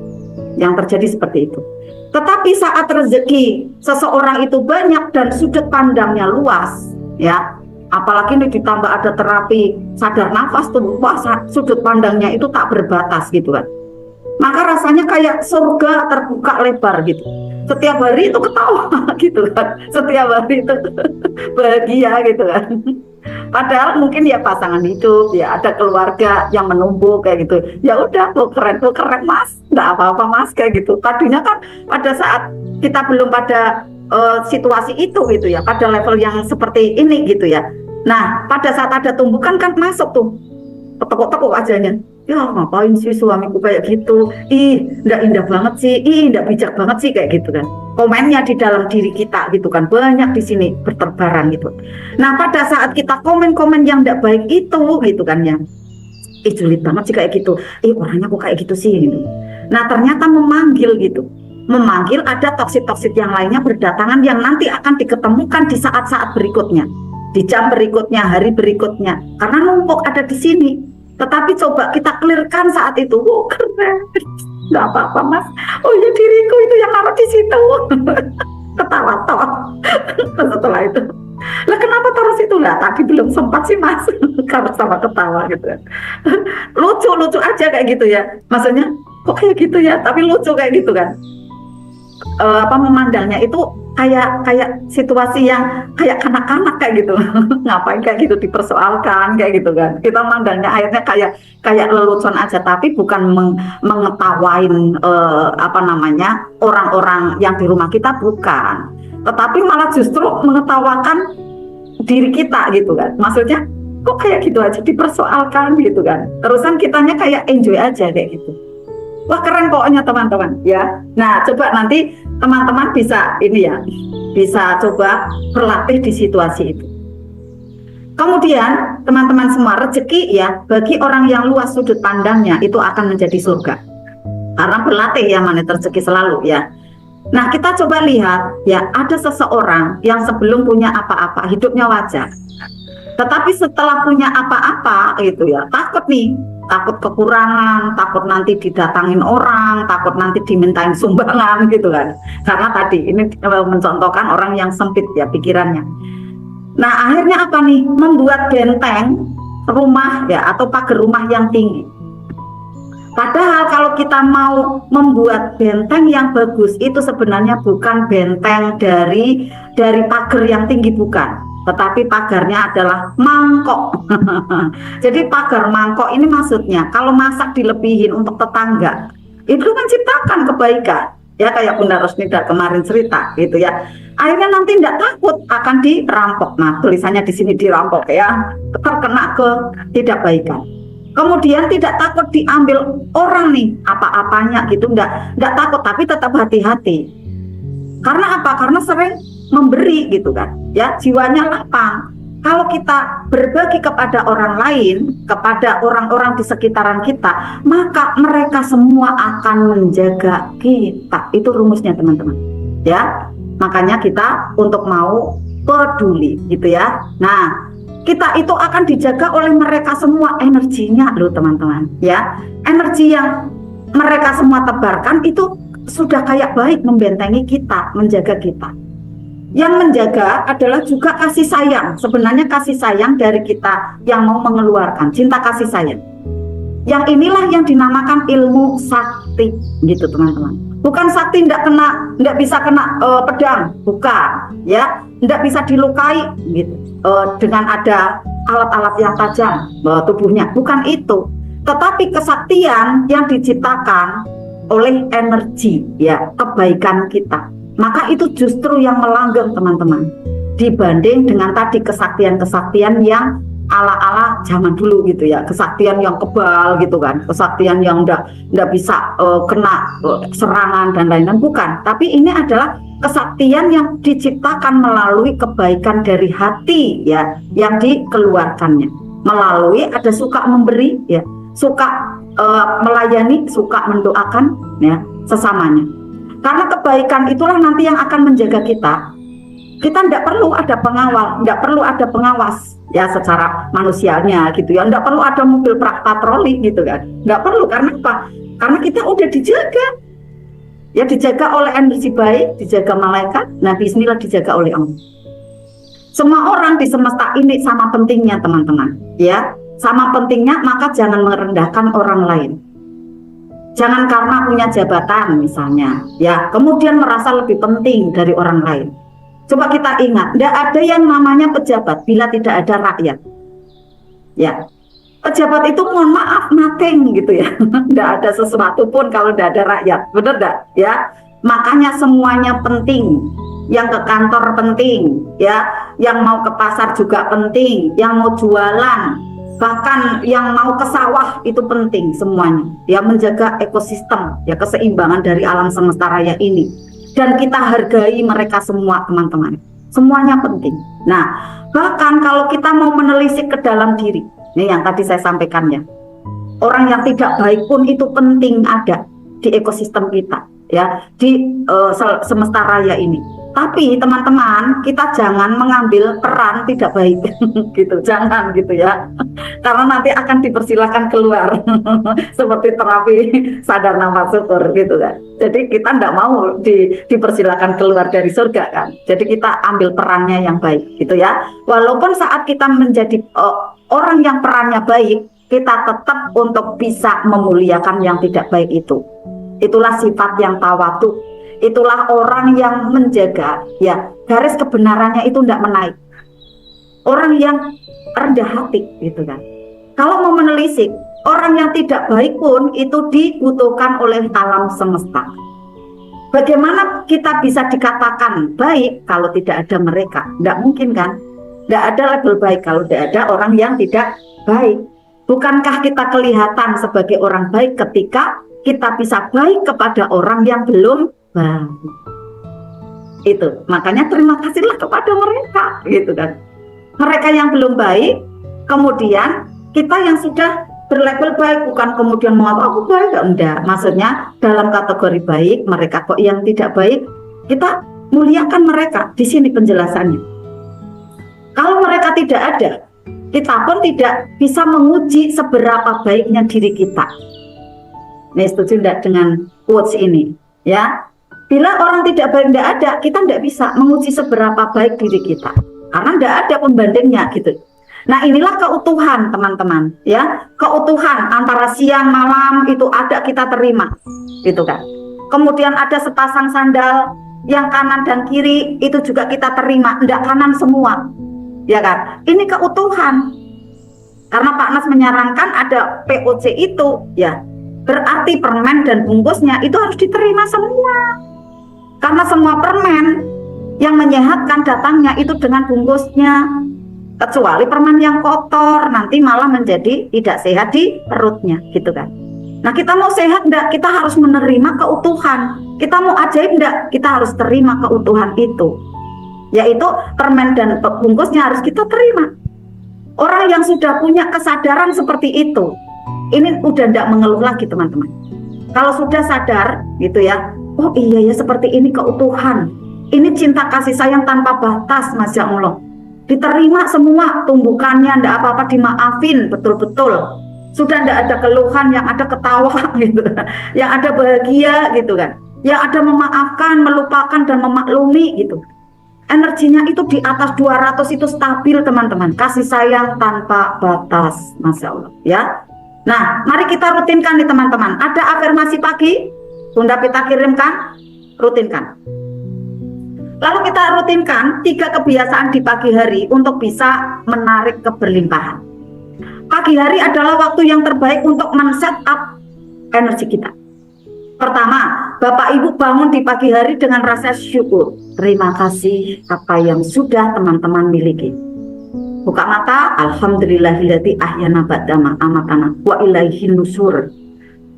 Yang terjadi seperti itu. Tetapi saat rezeki seseorang itu banyak dan sudut pandangnya luas, ya, apalagi ini ditambah ada terapi sadar nafas tuh, wah, sudut pandangnya itu tak berbatas gitu kan. Maka rasanya kayak surga terbuka lebar gitu. Setiap hari itu ketawa gitu kan. Setiap hari itu bahagia gitu kan. Padahal mungkin ya pasangan hidup, ya ada keluarga yang menumbuh kayak gitu. Ya udah, lo keren mas, nggak apa-apa mas kayak gitu. Tadinya kan pada saat kita belum pada situasi itu gitu ya, pada level yang seperti ini gitu ya. Nah, pada saat ada tumbukan kan masuk tuh, tekuk-tekuk wajahnya. Ya ngapain sih suamiku kayak gitu, ih nggak indah banget sih, ih nggak bijak banget sih kayak gitu kan. Komennya di dalam diri kita gitu kan, banyak di sini berterbaran gitu. Nah pada saat kita komen-komen yang nggak baik itu gitu kan ya, ih julid banget sih kayak gitu, ih orangnya kok kayak gitu sih gitu. Nah ternyata memanggil gitu, memanggil ada toksit-toksit yang lainnya berdatangan yang nanti akan diketemukan di saat-saat berikutnya, di jam berikutnya, hari berikutnya, karena numpuk ada di sini. Tetapi coba kita clearkan saat itu, keren, nggak apa-apa mas. Oh ya diriku itu yang naruh di situ. Ketawa-tawa. Setelah itu, lah kenapa taruh situ? Lah tadi belum sempat sih mas. Karena sama ketawa gitu. Lucu aja kayak gitu ya. Maksudnya kok kayak gitu ya? Tapi lucu kayak gitu kan. Memandangnya itu kayak situasi yang kayak kanak-kanak kayak gitu. Ngapain kayak gitu dipersoalkan kayak gitu kan. Kita mandangnya akhirnya kayak lelucon aja, tapi bukan mengetawain orang-orang yang di rumah kita, bukan. Tetapi malah justru mengetawakan diri kita gitu kan. Maksudnya kok kayak gitu aja dipersoalkan gitu kan. Terusan kitanya kayak enjoy aja kayak gitu. Wah keren pokoknya teman-teman ya. Nah coba nanti teman-teman bisa coba berlatih di situasi itu. Kemudian teman-teman semua, rezeki ya bagi orang yang luas sudut pandangnya itu akan menjadi surga. Karena berlatih ya magnet rezeki selalu ya. Nah kita coba lihat ya, ada seseorang yang sebelum punya apa-apa hidupnya wajar. Tetapi setelah punya apa-apa gitu ya, takut kekurangan, takut nanti didatangin orang, takut nanti dimintain sumbangan gitu kan. Karena tadi ini mencontohkan orang yang sempit ya pikirannya. Nah akhirnya apa nih? Membuat benteng rumah ya atau pagar rumah yang tinggi. Padahal kalau kita mau membuat benteng yang bagus itu sebenarnya bukan benteng dari pagar yang tinggi, bukan. Tetapi pagarnya adalah mangkok. Jadi pagar mangkok ini maksudnya kalau masak dilebihin untuk tetangga, itu menciptakan kebaikan. Ya kayak Bunda Rosnida kemarin cerita gitu ya. Akhirnya nanti tidak takut akan dirampok. Nah tulisannya di sini dirampok ya, terkena ketidakbaikan. Kemudian tidak takut diambil orang nih apa-apanya gitu, enggak takut, tapi tetap hati-hati. Karena apa? Karena sering memberi gitu kan. Ya, jiwanya lapang. Kalau kita berbagi kepada orang lain, kepada orang-orang di sekitaran kita, maka mereka semua akan menjaga kita. Itu rumusnya teman-teman. Ya. Makanya kita untuk mau peduli gitu ya. Nah, kita itu akan dijaga oleh mereka semua energinya loh teman-teman ya. Energi yang mereka semua tebarkan itu sudah kayak baik membentengi kita, menjaga kita. Yang menjaga adalah juga kasih sayang. Sebenarnya kasih sayang dari kita yang mau mengeluarkan, cinta kasih sayang. Yang inilah yang dinamakan ilmu sakti gitu teman-teman. Bukan sakti tidak bisa kena pedang, bukan ya, tidak bisa dilukai gitu dengan ada alat-alat yang tajam tubuhnya, bukan itu. Tetapi kesaktian yang diciptakan oleh energi ya kebaikan kita, maka itu justru yang melanggeng teman-teman, dibanding dengan tadi kesaktian-kesaktian yang ala-ala zaman dulu gitu ya, kesaktian yang kebal gitu kan, kesaktian yang ndak bisa kena serangan dan lain-lain, bukan. Tapi ini adalah kesaktian yang diciptakan melalui kebaikan dari hati ya, yang dikeluarkannya melalui ada suka memberi ya, suka melayani, suka mendoakan ya sesamanya. Karena kebaikan itulah nanti yang akan menjaga kita. Kita tidak perlu ada pengawal, tidak perlu ada pengawas ya secara manusianya gitu ya, tidak perlu ada mobil patroli gitu kan, tidak perlu. Karena apa? Karena kita udah dijaga ya, dijaga oleh energi baik, dijaga malaikat. Nah bismillah dijaga oleh Allah. Semua orang di semesta ini sama pentingnya teman-teman ya, sama pentingnya, maka jangan merendahkan orang lain. Jangan karena punya jabatan misalnya ya kemudian merasa lebih penting dari orang lain. Coba kita ingat, tidak ada yang namanya pejabat bila tidak ada rakyat. Ya, pejabat itu mohon maaf nothing gitu ya, tidak ada sesuatu pun kalau tidak ada rakyat, benar tidak? Ya, makanya semuanya penting. Yang ke kantor penting, ya, yang mau ke pasar juga penting, yang mau jualan, bahkan yang mau ke sawah itu penting semuanya. Ya, menjaga ekosistem, ya keseimbangan dari alam semesta raya ini. Dan kita hargai mereka semua teman-teman, semuanya penting. Nah bahkan kalau kita mau menelisik ke dalam diri, ini yang tadi saya sampaikan ya, orang yang tidak baik pun itu penting ada di ekosistem kita ya, di semesta raya ini. Tapi teman-teman, kita jangan mengambil peran tidak baik gitu, jangan gitu ya. Karena nanti akan dipersilakan keluar seperti terapi sadar nafas syukur gitu kan. Jadi kita tidak mau dipersilakan keluar dari surga kan. Jadi kita ambil perannya yang baik gitu ya. Walaupun saat kita menjadi orang yang perannya baik, kita tetap untuk bisa memuliakan yang tidak baik itu. Itulah sifat yang tawadu. Itulah orang yang menjaga ya garis kebenarannya itu tidak menaik. Orang yang rendah hati gitu kan. Kalau mau menelisik, orang yang tidak baik pun itu dibutuhkan oleh alam semesta. Bagaimana kita bisa dikatakan baik kalau tidak ada mereka? Tidak mungkin kan? Tidak ada label baik kalau tidak ada orang yang tidak baik. Bukankah kita kelihatan sebagai orang baik ketika kita bisa baik kepada orang yang belum baik? Itu makanya terima kasihlah kepada mereka gitu kan. Mereka yang belum baik, kemudian kita yang sudah berlabel baik, bukan kemudian mengatakan aku baik, enggak. Maksudnya dalam kategori baik, mereka kok yang tidak baik, kita muliakan mereka. Di sini penjelasannya. Kalau mereka tidak ada, kita pun tidak bisa menguji seberapa baiknya diri kita. Nih, setuju enggak dengan quotes ini? Ya, bila orang tidak baik tidak ada, kita tidak bisa menguji seberapa baik diri kita, karena tidak ada pembandingnya gitu. Nah, inilah keutuhan teman-teman, ya, keutuhan antara siang malam itu ada kita terima, gitu kan. Kemudian ada sepasang sandal yang kanan dan kiri itu juga kita terima, tidak kanan semua, ya kan. Ini keutuhan. Karena Pak Nas menyarankan ada POC itu, ya, berarti permen dan bungkusnya itu harus diterima semua. Karena semua permen yang menyehatkan datangnya itu dengan bungkusnya. Kecuali permen yang kotor nanti malah menjadi tidak sehat di perutnya gitu kan. Nah, kita mau sehat enggak, kita harus menerima keutuhan. Kita mau ajaib enggak, kita harus terima keutuhan itu. Yaitu permen dan bungkusnya harus kita terima. Orang yang sudah punya kesadaran seperti itu, ini udah enggak mengeluh lagi teman-teman. Kalau sudah sadar gitu ya, oh iya ya seperti ini keutuhan. Ini cinta kasih sayang tanpa batas, Masya Allah. Diterima semua tumbukannya, ndak apa-apa, dimaafin betul-betul. Sudah ndak ada keluhan, yang ada ketawa gitu, yang ada bahagia gitu kan, yang ada memaafkan, melupakan dan memaklumi gitu. Energinya itu di atas 200 itu stabil teman-teman. Kasih sayang tanpa batas, Masya Allah ya. Nah, mari kita rutinkan nih teman-teman. Ada afirmasi pagi, Bunda Pita kirimkan, rutinkan. Lalu kita rutinkan 3 kebiasaan di pagi hari untuk bisa menarik keberlimpahan. Pagi hari adalah waktu yang terbaik untuk men-set up energi kita. Pertama, Bapak Ibu bangun di pagi hari dengan rasa syukur. Terima kasih apa yang sudah teman-teman miliki. Buka mata, alhamdulillahilladzi ahyana ba'da ma amatana wa ilaihin nusur.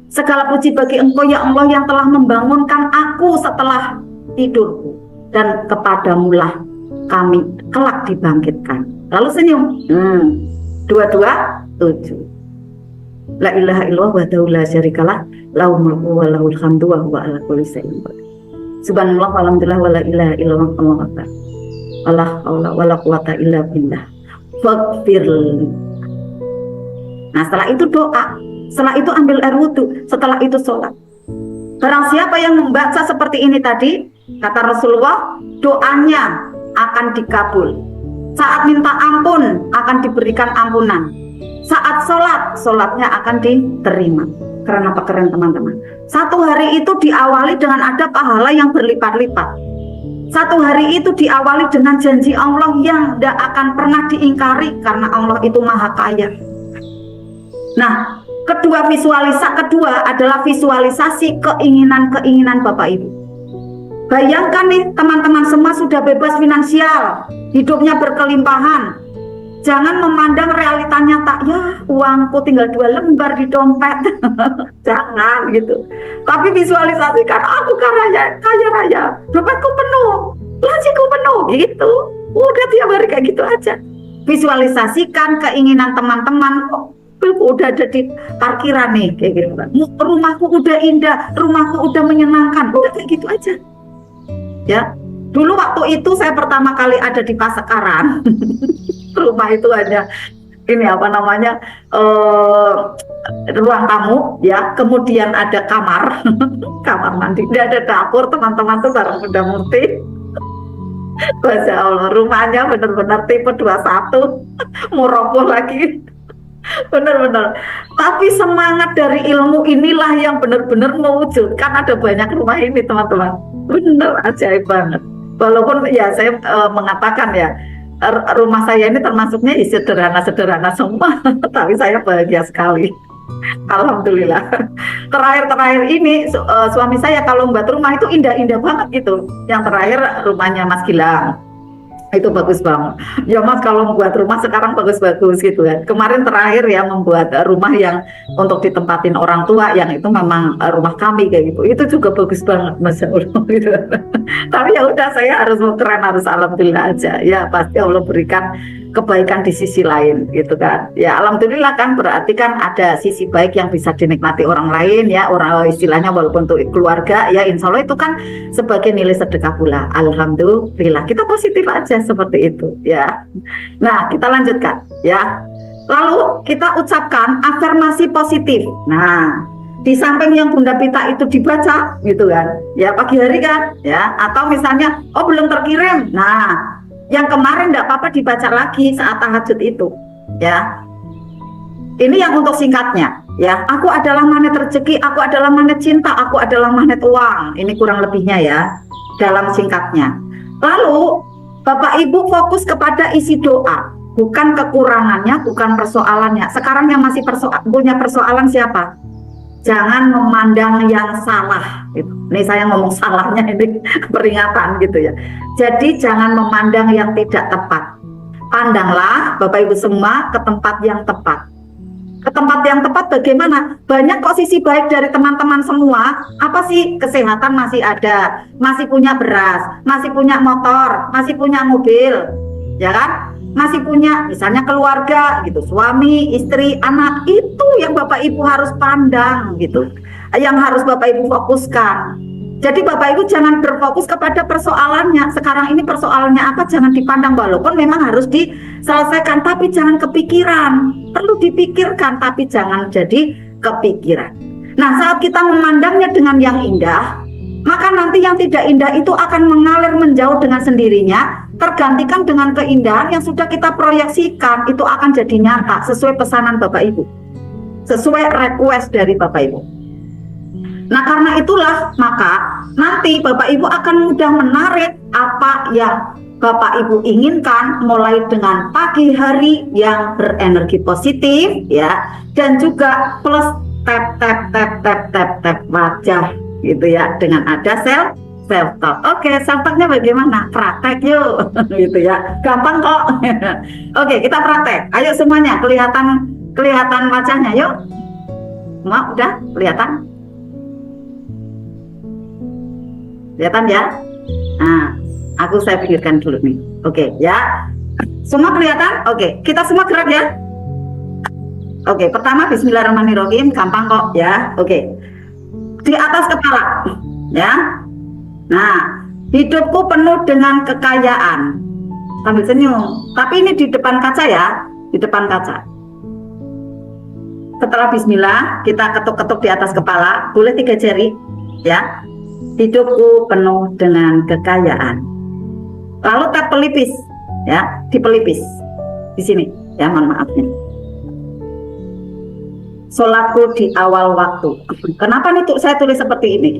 Segala puji bagi Engkau ya Allah yang telah membangunkan aku setelah tidurku. Dan kepadamulah kami kelak dibangkitkan. Lalu senyum. 227. La ilaha illallah wahdahu la syarikalah lahul mulku wa lahul hamdu wa huwa ala kulli syai'in qadir. Subhanallah walhamdulillah wa la ilaha illallah Allahu akbar. Wala haula wala quwata illa billah. Faghfirli. Nah, setelah itu doa, setelah itu ambil air wudu, setelah itu sholat. Barang siapa yang membaca seperti ini tadi, kata Rasulullah, doanya akan dikabul. Saat minta ampun akan diberikan ampunan. Saat sholat, sholatnya akan diterima. Keren apa keren teman-teman? Satu hari itu diawali dengan ada pahala yang berlipat-lipat. Satu hari itu diawali dengan janji Allah yang tidak akan pernah diingkari karena Allah itu maha kaya. Nah, kedua adalah visualisasi keinginan-keinginan Bapak Ibu. Bayangkan nih teman-teman semua sudah bebas finansial, hidupnya berkelimpahan. Jangan memandang realita nyata, ya uangku tinggal 2 lembar di dompet. Jangan gitu. Tapi visualisasikan aku kaya raya, dompetku penuh, laciku penuh gitu. Udah tiap hari kayak gitu aja. Visualisasikan keinginan teman-teman. Udah ada di parkiran nih kayak gitu kan. Rumahku udah indah, rumahku udah menyenangkan, udah kayak gitu aja. Ya, Dulu waktu itu saya pertama kali ada di Pasekaran, rumah itu ada ini apa namanya ruang tamu ya, kemudian ada kamar, kamar mandi, tidak ada dapur, teman-teman tuh bareng Bunda Murti. Masya Allah, rumahnya benar-benar tipe 21, muroboh lagi, benar-benar. Tapi semangat dari ilmu inilah yang benar-benar mewujudkan ada banyak rumah ini, teman-teman. Benar ajaib banget. Walaupun ya saya mengatakan ya, rumah saya ini termasuknya sederhana-sederhana semua, tapi saya bahagia sekali. Alhamdulillah. Terakhir ini suami saya kalau membuat rumah itu indah-indah banget gitu. Yang terakhir rumahnya Mas Gilang itu bagus banget. Ya Mas kalau membuat rumah sekarang bagus-bagus gitu kan. Kemarin terakhir ya membuat rumah yang untuk ditempatin orang tua yang itu memang rumah kami kayak gitu. Itu juga bagus banget Masya Allah gitu. Tapi ya udah saya harus keren, harus alhamdulillah aja. Ya pasti Allah berikan kebaikan di sisi lain gitu kan. Ya alhamdulillah kan, berarti kan ada sisi baik yang bisa dinikmati orang lain ya, orang istilahnya walaupun untuk keluarga ya, insya Allah itu kan sebagai nilai sedekah pula. Alhamdulillah kita positif aja seperti itu ya. Nah kita lanjutkan ya. Lalu kita ucapkan afirmasi positif. Nah di samping yang Bunda Pita itu dibaca gitu kan ya pagi hari kan ya, atau misalnya oh belum terkirim, nah yang kemarin tidak apa-apa dibaca lagi saat tahajud itu ya. Ini yang untuk singkatnya ya. Aku adalah magnet rezeki, aku adalah magnet cinta, aku adalah magnet uang. Ini kurang lebihnya ya dalam singkatnya. Lalu Bapak Ibu fokus kepada isi doa, bukan kekurangannya, bukan persoalannya. Sekarang yang masih punya persoalan siapa? Jangan memandang yang salah gitu. Ini saya ngomong salahnya ini peringatan gitu ya. Jadi jangan memandang yang tidak tepat. Pandanglah Bapak Ibu semua ke tempat yang tepat. Ke tempat yang tepat bagaimana? Banyak kok sisi baik dari teman-teman semua. Apa sih? Kesehatan masih ada, masih punya beras, masih punya motor, masih punya mobil, ya kan? Masih punya misalnya keluarga gitu, suami, istri, anak. Itu yang Bapak Ibu harus pandang gitu, yang harus Bapak Ibu fokuskan. Jadi Bapak Ibu jangan berfokus kepada persoalannya. Sekarang ini persoalannya apa, jangan dipandang. Walaupun memang harus diselesaikan, tapi jangan kepikiran. Perlu dipikirkan, tapi jangan jadi kepikiran. Nah saat kita memandangnya dengan yang indah, maka nanti yang tidak indah itu akan mengalir menjauh dengan sendirinya, tergantikan dengan keindahan yang sudah kita proyeksikan. Itu akan jadi nyata sesuai pesanan Bapak Ibu, sesuai request dari Bapak Ibu. Nah karena itulah maka nanti Bapak Ibu akan mudah menarik apa yang Bapak Ibu inginkan, mulai dengan pagi hari yang berenergi positif ya, dan juga plus tap wajah gitu ya, dengan ada self talk. Oke, self talknya bagaimana? Praktek yuk gitu ya, gampang kok. Oke, kita praktek. Ayo semuanya, kelihatan wajahnya yuk. Semua udah kelihatan? Kelihatan ya? Nah, saya pikirkan dulu nih. Oke ya, semua kelihatan? Oke, kita semua gerak ya. Oke, pertama Bismillahirrahmanirrahim, gampang kok ya. Oke, di atas kepala ya. Nah, hidupku penuh dengan kekayaan, sambil senyum. Tapi ini di depan kaca ya, di depan kaca. Setelah Bismillah, kita ketuk-ketuk di atas kepala, boleh 3 jari ya. Hidupku penuh dengan kekayaan. Lalu tap pelipis ya, di pelipis di sini ya, mohon maaf nih. Sholatku di awal waktu. Kenapa nih saya tulis seperti ini?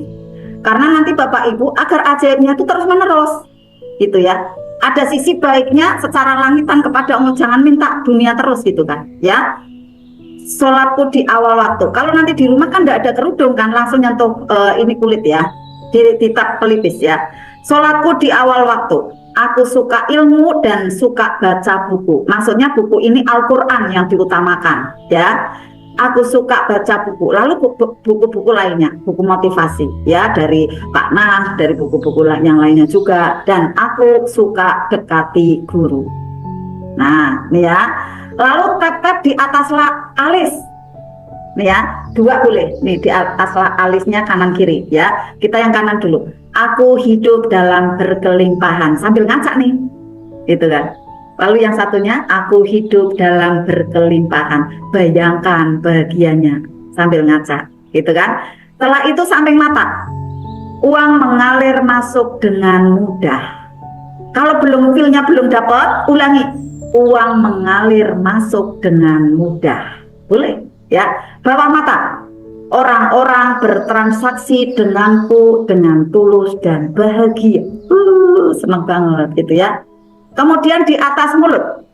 Karena nanti Bapak Ibu agar ajaibnya itu terus menerus gitu ya. Ada sisi baiknya secara langitan kepada Allah, jangan minta dunia terus gitu kan ya. Sholatku di awal waktu. Kalau nanti di rumah kan tidak ada kerudung kan, langsung nyentuh ini kulit ya, di tap pelipis ya. Sholatku di awal waktu. Aku suka ilmu dan suka baca buku. Maksudnya buku ini Al-Quran yang diutamakan ya. Aku suka baca buku. Lalu buku-buku lainnya, buku motivasi ya, dari Pak Nah, dari buku-buku yang lainnya juga. Dan aku suka dekati guru. Nah ini ya. Lalu tap-tap di atas alis. Nih ya, 2 boleh. Nih di atas alisnya kanan kiri ya. Kita yang kanan dulu. aku hidup dalam berkelimpahan. Sambil ngacak nih, gitu kan. Lalu yang satunya, aku hidup dalam berkelimpahan. Bayangkan bahagianya sambil ngaca, gitu kan. Setelah itu samping mata, uang mengalir masuk dengan mudah. Kalau feel-nya belum dapat, ulangi. Uang mengalir masuk dengan mudah. Boleh ya. Bawah mata, orang-orang bertransaksi denganku dengan tulus dan bahagia. Senang banget gitu ya. Kemudian di atas mulut,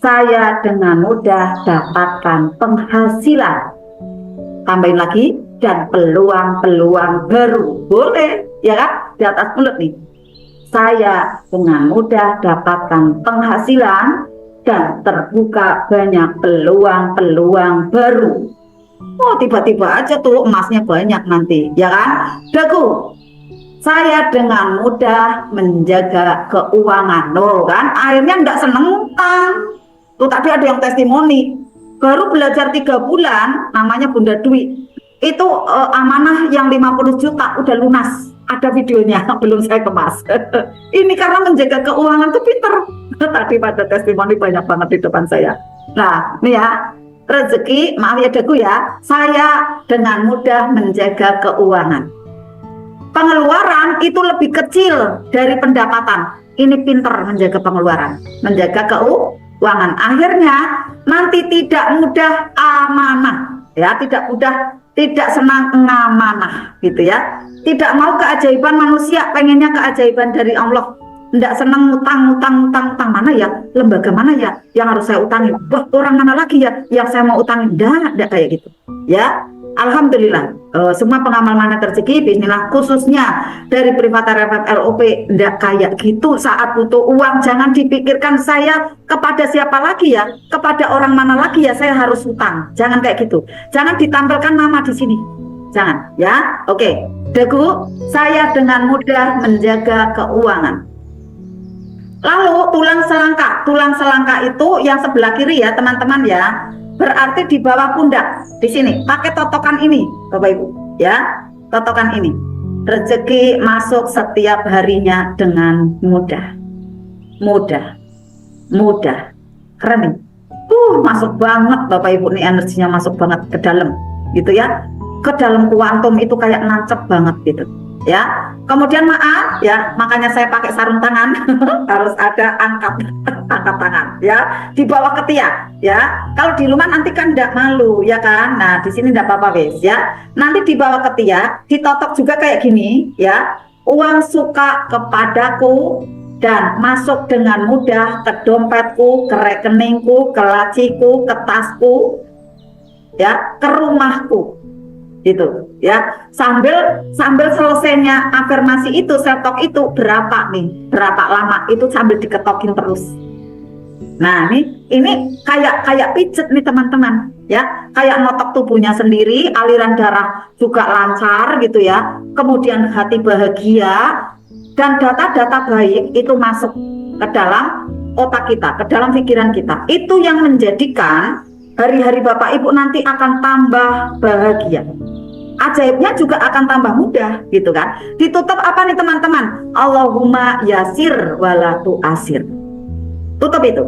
saya dengan mudah dapatkan penghasilan. Tambahin lagi, dan peluang-peluang baru. Boleh, ya kan? Di atas mulut nih. Saya dengan mudah dapatkan penghasilan dan terbuka banyak peluang-peluang baru. Oh, tiba-tiba aja tuh emasnya banyak nanti, ya kan? Dagu, saya dengan mudah menjaga keuangan. Loh kan, akhirnya nggak seneng utang. Tuh tadi ada yang testimoni, baru belajar 3 bulan, namanya Bunda Dwi. Itu amanah yang 50 juta udah lunas. Ada videonya, belum saya kemas. Ini karena menjaga keuangan tuh pinter. Tadi pada testimoni banyak banget di depan saya. Nah, nih ya, rezeki, maaf ya Dagu ya, saya dengan mudah menjaga keuangan. Pengeluaran itu lebih kecil dari pendapatan. Ini pinter menjaga pengeluaran, menjaga keuangan. Akhirnya nanti tidak mudah amanah, ya, tidak senang ngamanah, gitu ya. Tidak mau keajaiban manusia, pengennya keajaiban dari Allah. Tidak senang utang mana ya, lembaga mana ya yang harus saya utangi, wah orang mana lagi ya yang saya mau utangi. Tidak kayak gitu, ya. Alhamdulillah, semua pengamal magnet rezeki, bismillah, khususnya dari Privat RFF LOP, tidak kayak gitu. Saat butuh uang, jangan dipikirkan saya kepada siapa lagi ya, kepada orang mana lagi ya saya harus utang. Jangan kayak gitu. Jangan ditampilkan nama di sini. Jangan, ya. Oke, Dagu, saya dengan mudah menjaga keuangan. Lalu tulang selangka itu yang sebelah kiri ya teman-teman ya. Berarti di bawah pundak, di sini pakai totokan ini, Bapak Ibu, ya, totokan ini. Rezeki masuk setiap harinya dengan mudah, keren nih. Masuk banget Bapak Ibu, nih energinya masuk banget ke dalam, gitu ya, ke dalam kuantum itu kayak nancep banget gitu, ya. Kemudian maaf ya, makanya saya pakai sarung tangan. Harus ada angkat tangan ya, di bawah ketiak ya. Kalau di rumah nanti kan tidak malu ya kan. Nah di sini tidak apa-apa wes ya. Nanti di bawah ketiak ditotok juga kayak gini ya. Uang suka kepadaku dan masuk dengan mudah ke dompetku, ke rekeningku, ke laciku, ke tasku ya, ke rumahku, gitu ya. Sambil selesainya afirmasi itu, setok itu berapa lama itu sambil diketokin terus. Nah ini kayak pijet nih teman-teman ya, kayak notok tubuhnya sendiri, aliran darah juga lancar gitu ya, kemudian hati bahagia dan data-data baik itu masuk ke dalam otak kita, ke dalam pikiran kita. Itu yang menjadikan hari-hari Bapak Ibu nanti akan tambah bahagia. Ajaibnya juga akan tambah mudah gitu kan. Ditutup apa nih teman-teman? Allahumma yasir walatu asir. Tutup itu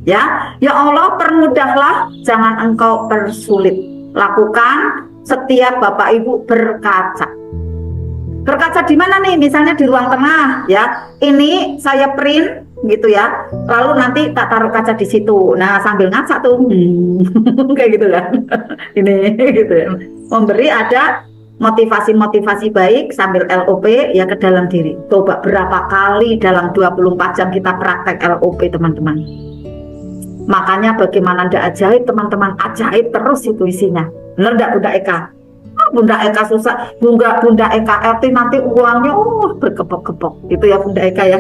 ya. Ya Allah, permudahlah, jangan engkau persulit. Lakukan setiap Bapak Ibu berkaca. Berkaca di mana nih? Misalnya di ruang tengah ya. Ini saya print gitu ya. Lalu nanti tak taruh kaca di situ. Nah, sambil ngaca tuh. Kayak gitu kan. Ini gitu ya. Memberi ada motivasi-motivasi baik sambil LOP ya ke dalam diri. Coba berapa kali dalam 24 jam kita praktek LOP teman-teman. Makanya bagaimana ndak ajaib teman-teman, ajaib terus itu isinya. Benar ndak Bunda Eka? Bunda Eka susah, Bunda Eka RT nanti uangnya berkepok-kepok gitu ya Bunda Eka ya.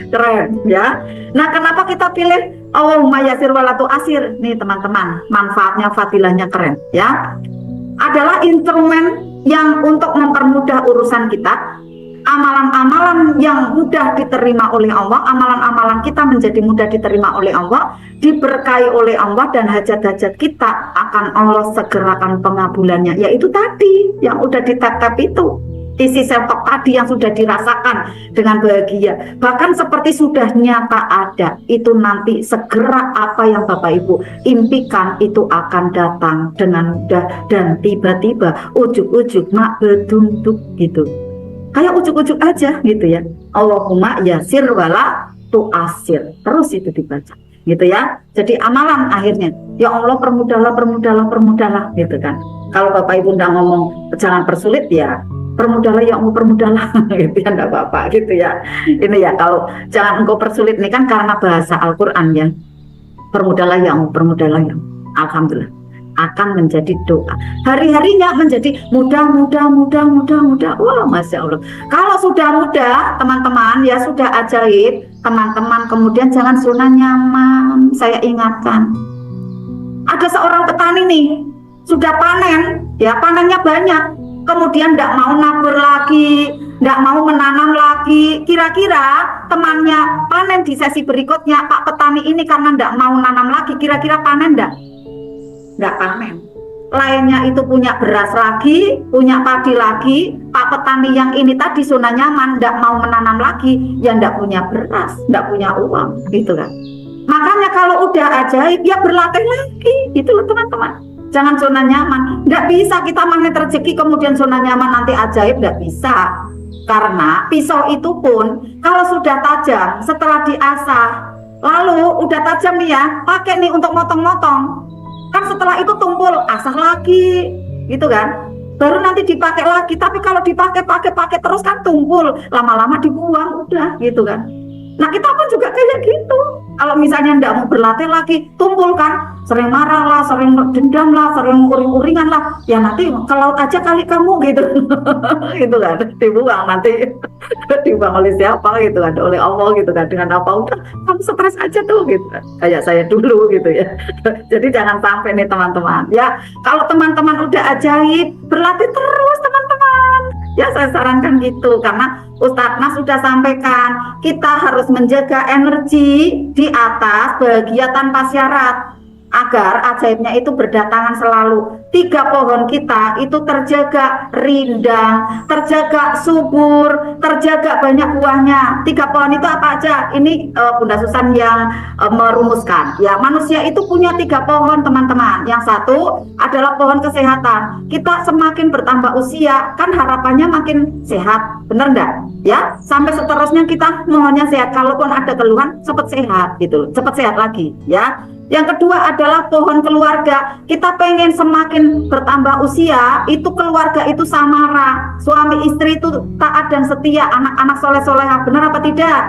Keren ya. Nah kenapa kita pilih Allahumma yasir walatu asir nih teman-teman? Manfaatnya, fadilahnya keren ya. Adalah instrumen yang untuk mempermudah urusan kita. Amalan-amalan yang mudah diterima oleh Allah, amalan-amalan kita menjadi mudah diterima oleh Allah, diberkahi oleh Allah, dan hajat-hajat kita akan Allah segerakan pengabulannya. Yaitu tadi yang udah ditap-tap itu isi sendok tadi yang sudah dirasakan dengan bahagia, bahkan seperti sudah nyata ada, itu nanti segera apa yang Bapak Ibu impikan itu akan datang dengan mudah dan tiba-tiba ujuk-ujuk mak bedunduk gitu, kayak ujuk-ujuk aja gitu ya. Allahumma yasir wala tu'asir, terus itu dibaca gitu ya. Jadi amalan akhirnya, ya Allah permudahlah, permudahlah, permudahlah gitu kan. Kalau Bapak Ibu nggak ngomong jangan persulit, ya permudahlah ya Allah, permudahlah gitu ya, enggak apa-apa gitu ya. Ini ya, kalau jangan engkau persulit, ini kan karena bahasa Al-Qur'an ya. Permudahlah ya Allah, permudahlah ya Allah. Alhamdulillah akan menjadi doa. Hari-harinya menjadi mudah. Wah, Masya Allah. Kalau sudah mudah, teman-teman, ya sudah ajaib, teman-teman. Kemudian jangan zona nyaman. Saya ingatkan, ada seorang petani nih, sudah panen, ya panennya banyak, kemudian tidak mau nabur lagi, tidak mau menanam lagi. Kira-kira temannya panen di sesi berikutnya, Pak petani ini karena tidak mau nanam lagi, kira-kira panen tidak? Tidak panen. Lainnya itu punya beras lagi, punya padi lagi. Pak petani yang ini tadi zona nyaman, tidak mau menanam lagi, ya tidak punya beras, tidak punya uang, gitu kan. Makanya kalau udah ajaib, ya berlatih lagi, gitu loh teman-teman. Jangan zona nyaman. Nggak bisa kita magnet rezeki kemudian zona nyaman nanti ajaib, nggak bisa. Karena pisau itu pun kalau sudah tajam setelah diasah, lalu udah tajam nih ya, pakai nih untuk motong-motong. Kan setelah itu tumpul, asah lagi, gitu kan. Baru nanti dipakai lagi. Tapi kalau dipakai terus kan tumpul, lama-lama dibuang, udah gitu kan. Nah kita pun juga kayak gitu. Kalau misalnya nggak mau berlatih lagi, tumpul kan, sering marah lah, sering dendam lah, sering uring-uringan lah, ya nanti ke laut aja kali kamu gitu. Gitu kan, dibuang nanti. Dibuang oleh siapa gitu kan, oleh Allah gitu kan. Dengan apa, udah kamu stres aja tuh gitu kan, kayak saya dulu gitu ya. Jadi jangan sampai nih teman-teman ya. Kalau teman-teman udah ajaib, berlatih terus teman-teman ya, saya sarankan gitu. Karena Ustadz Nas sudah sampaikan, kita harus menjaga energi di atas bahagia tanpa syarat, agar ajaibnya itu berdatangan selalu. 3 pohon kita itu terjaga rindang, terjaga subur, terjaga banyak buahnya. 3 pohon itu apa aja? Ini Bunda Susan yang merumuskan. Ya, manusia itu punya 3 pohon teman-teman. Yang satu adalah pohon kesehatan. Kita semakin bertambah usia, kan harapannya makin sehat, bener enggak? Ya, sampai seterusnya kita mohonnya sehat. Kalaupun ada keluhan, cepat sehat gitu, cepat sehat lagi ya. Yang kedua adalah pohon keluarga. Kita pengen semakin bertambah usia, itu keluarga itu samara, suami istri itu taat dan setia, anak-anak soleh-solehah, benar apa tidak?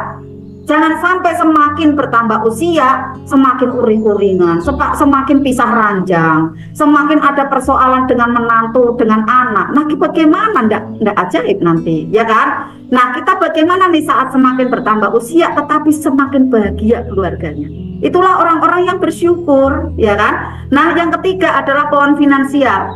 Jangan sampai semakin bertambah usia, semakin uring-uringan, semakin pisah ranjang, semakin ada persoalan dengan menantu, dengan anak. Nah, bagaimana? Nggak ajaib nanti, ya kan? Nah, kita bagaimana nih saat semakin bertambah usia, tetapi semakin bahagia keluarganya. Itulah orang-orang yang bersyukur, ya kan? Nah, yang ketiga adalah pohon finansial.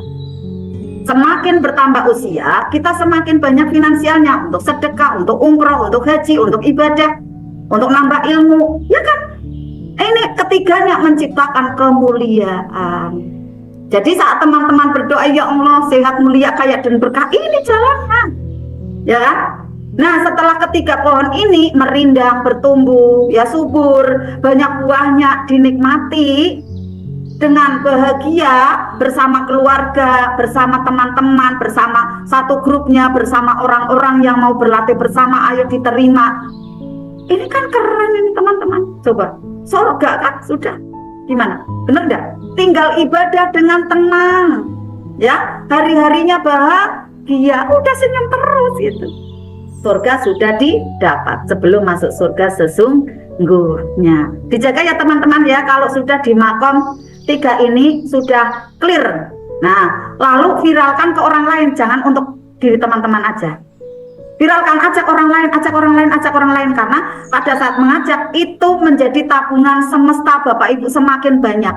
Semakin bertambah usia, kita semakin banyak finansialnya untuk sedekah, untuk umroh, untuk haji, untuk ibadah, untuk nambah ilmu, ya kan? Ini ketiganya menciptakan kemuliaan. Jadi saat teman-teman berdoa, ya Allah sehat, mulia, kaya dan berkah, ini jalannya, ya kan? Nah, setelah ketiga pohon ini merindang, bertumbuh, ya subur, banyak buahnya, dinikmati dengan bahagia bersama keluarga, bersama teman-teman, bersama satu grupnya, bersama orang-orang yang mau berlatih bersama, ayo diterima. Ini kan keren ini teman-teman. Coba, surga kan sudah. Gimana? Bener nggak? Tinggal ibadah dengan tenang. Ya, hari-harinya bahagia, udah senyum terus gitu. Surga sudah didapat sebelum masuk surga sesungguhnya. Dijaga ya teman-teman ya, kalau sudah di makom 3 ini sudah clear. Nah, lalu viralkan ke orang lain, jangan untuk diri teman-teman aja. Viralkan, ajak orang lain, ajak orang lain, ajak orang lain, karena pada saat mengajak itu menjadi tabungan semesta Bapak Ibu semakin banyak.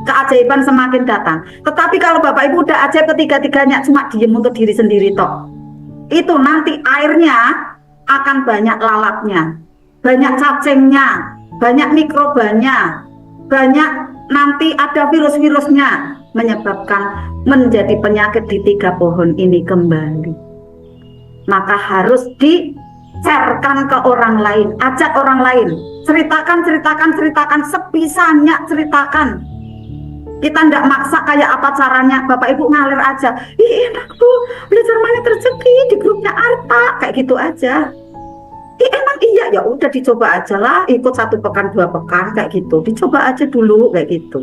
Keajaiban semakin datang. Tetapi kalau Bapak Ibu udah ajaib ketiga-tiganya cuma diem untuk diri sendiri toh, itu nanti airnya akan banyak lalatnya, banyak cacingnya, banyak mikrobanya, banyak nanti ada virus-virusnya, menyebabkan menjadi penyakit di 3 pohon ini kembali. maka harus di-sharekan ke orang lain, ajak orang lain, ceritakan sebisanya, ceritakan. Kita ndak maksa kayak apa caranya, Bapak Ibu ngalir aja. Ih enak tuh, belajar Magnet Rezeki di grupnya Arta, kayak gitu aja. Ih emang iya, ya udah dicoba aja lah, ikut 1 pekan 2 pekan kayak gitu, dicoba aja dulu kayak gitu.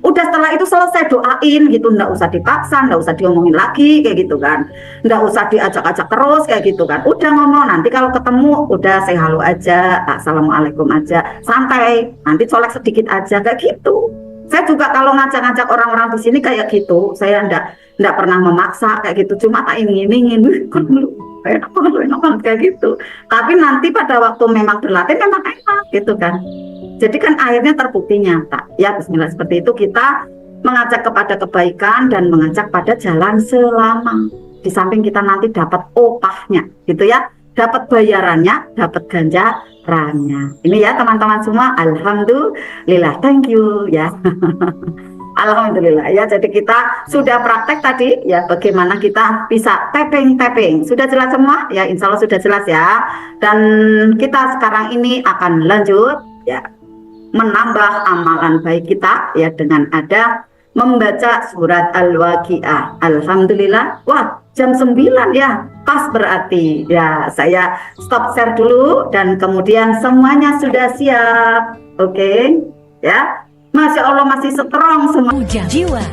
Udah setelah itu selesai doain gitu, ndak usah dipaksa, ndak usah diomongin lagi kayak gitu kan, ndak usah diajak-ajak terus kayak gitu kan. Udah ngomong, nanti kalau ketemu udah say halo aja, assalamualaikum aja, santai, nanti colek sedikit aja kayak gitu. Saya juga kalau ngajak-ngajak orang-orang di sini kayak gitu, saya ndak pernah memaksa kayak gitu, cuma tak ingin-ingin, enak banget kayak gitu. Tapi nanti pada waktu memang berlatih memang enak gitu kan. Jadi kan akhirnya terbukti nyata. Ya bismillah, seperti itu kita mengajak kepada kebaikan dan mengajak pada jalan selamat. Di samping kita nanti dapat opahnya gitu ya, dapat bayarannya, dapat ganjarannya. Ini ya teman-teman semua, alhamdulillah, thank you ya. Alhamdulillah ya, jadi kita sudah praktek tadi ya, bagaimana kita bisa tapping. Sudah jelas semua ya, insya Allah sudah jelas ya. Dan kita sekarang ini akan lanjut ya, menambah amalan baik kita ya dengan ada membaca surat Al-Waqiah. Alhamdulillah, wah jam 9 ya, pas berarti ya. Saya stop share dulu dan kemudian semuanya sudah siap. Oke ya, Masya Allah masih strong semua. Jiwa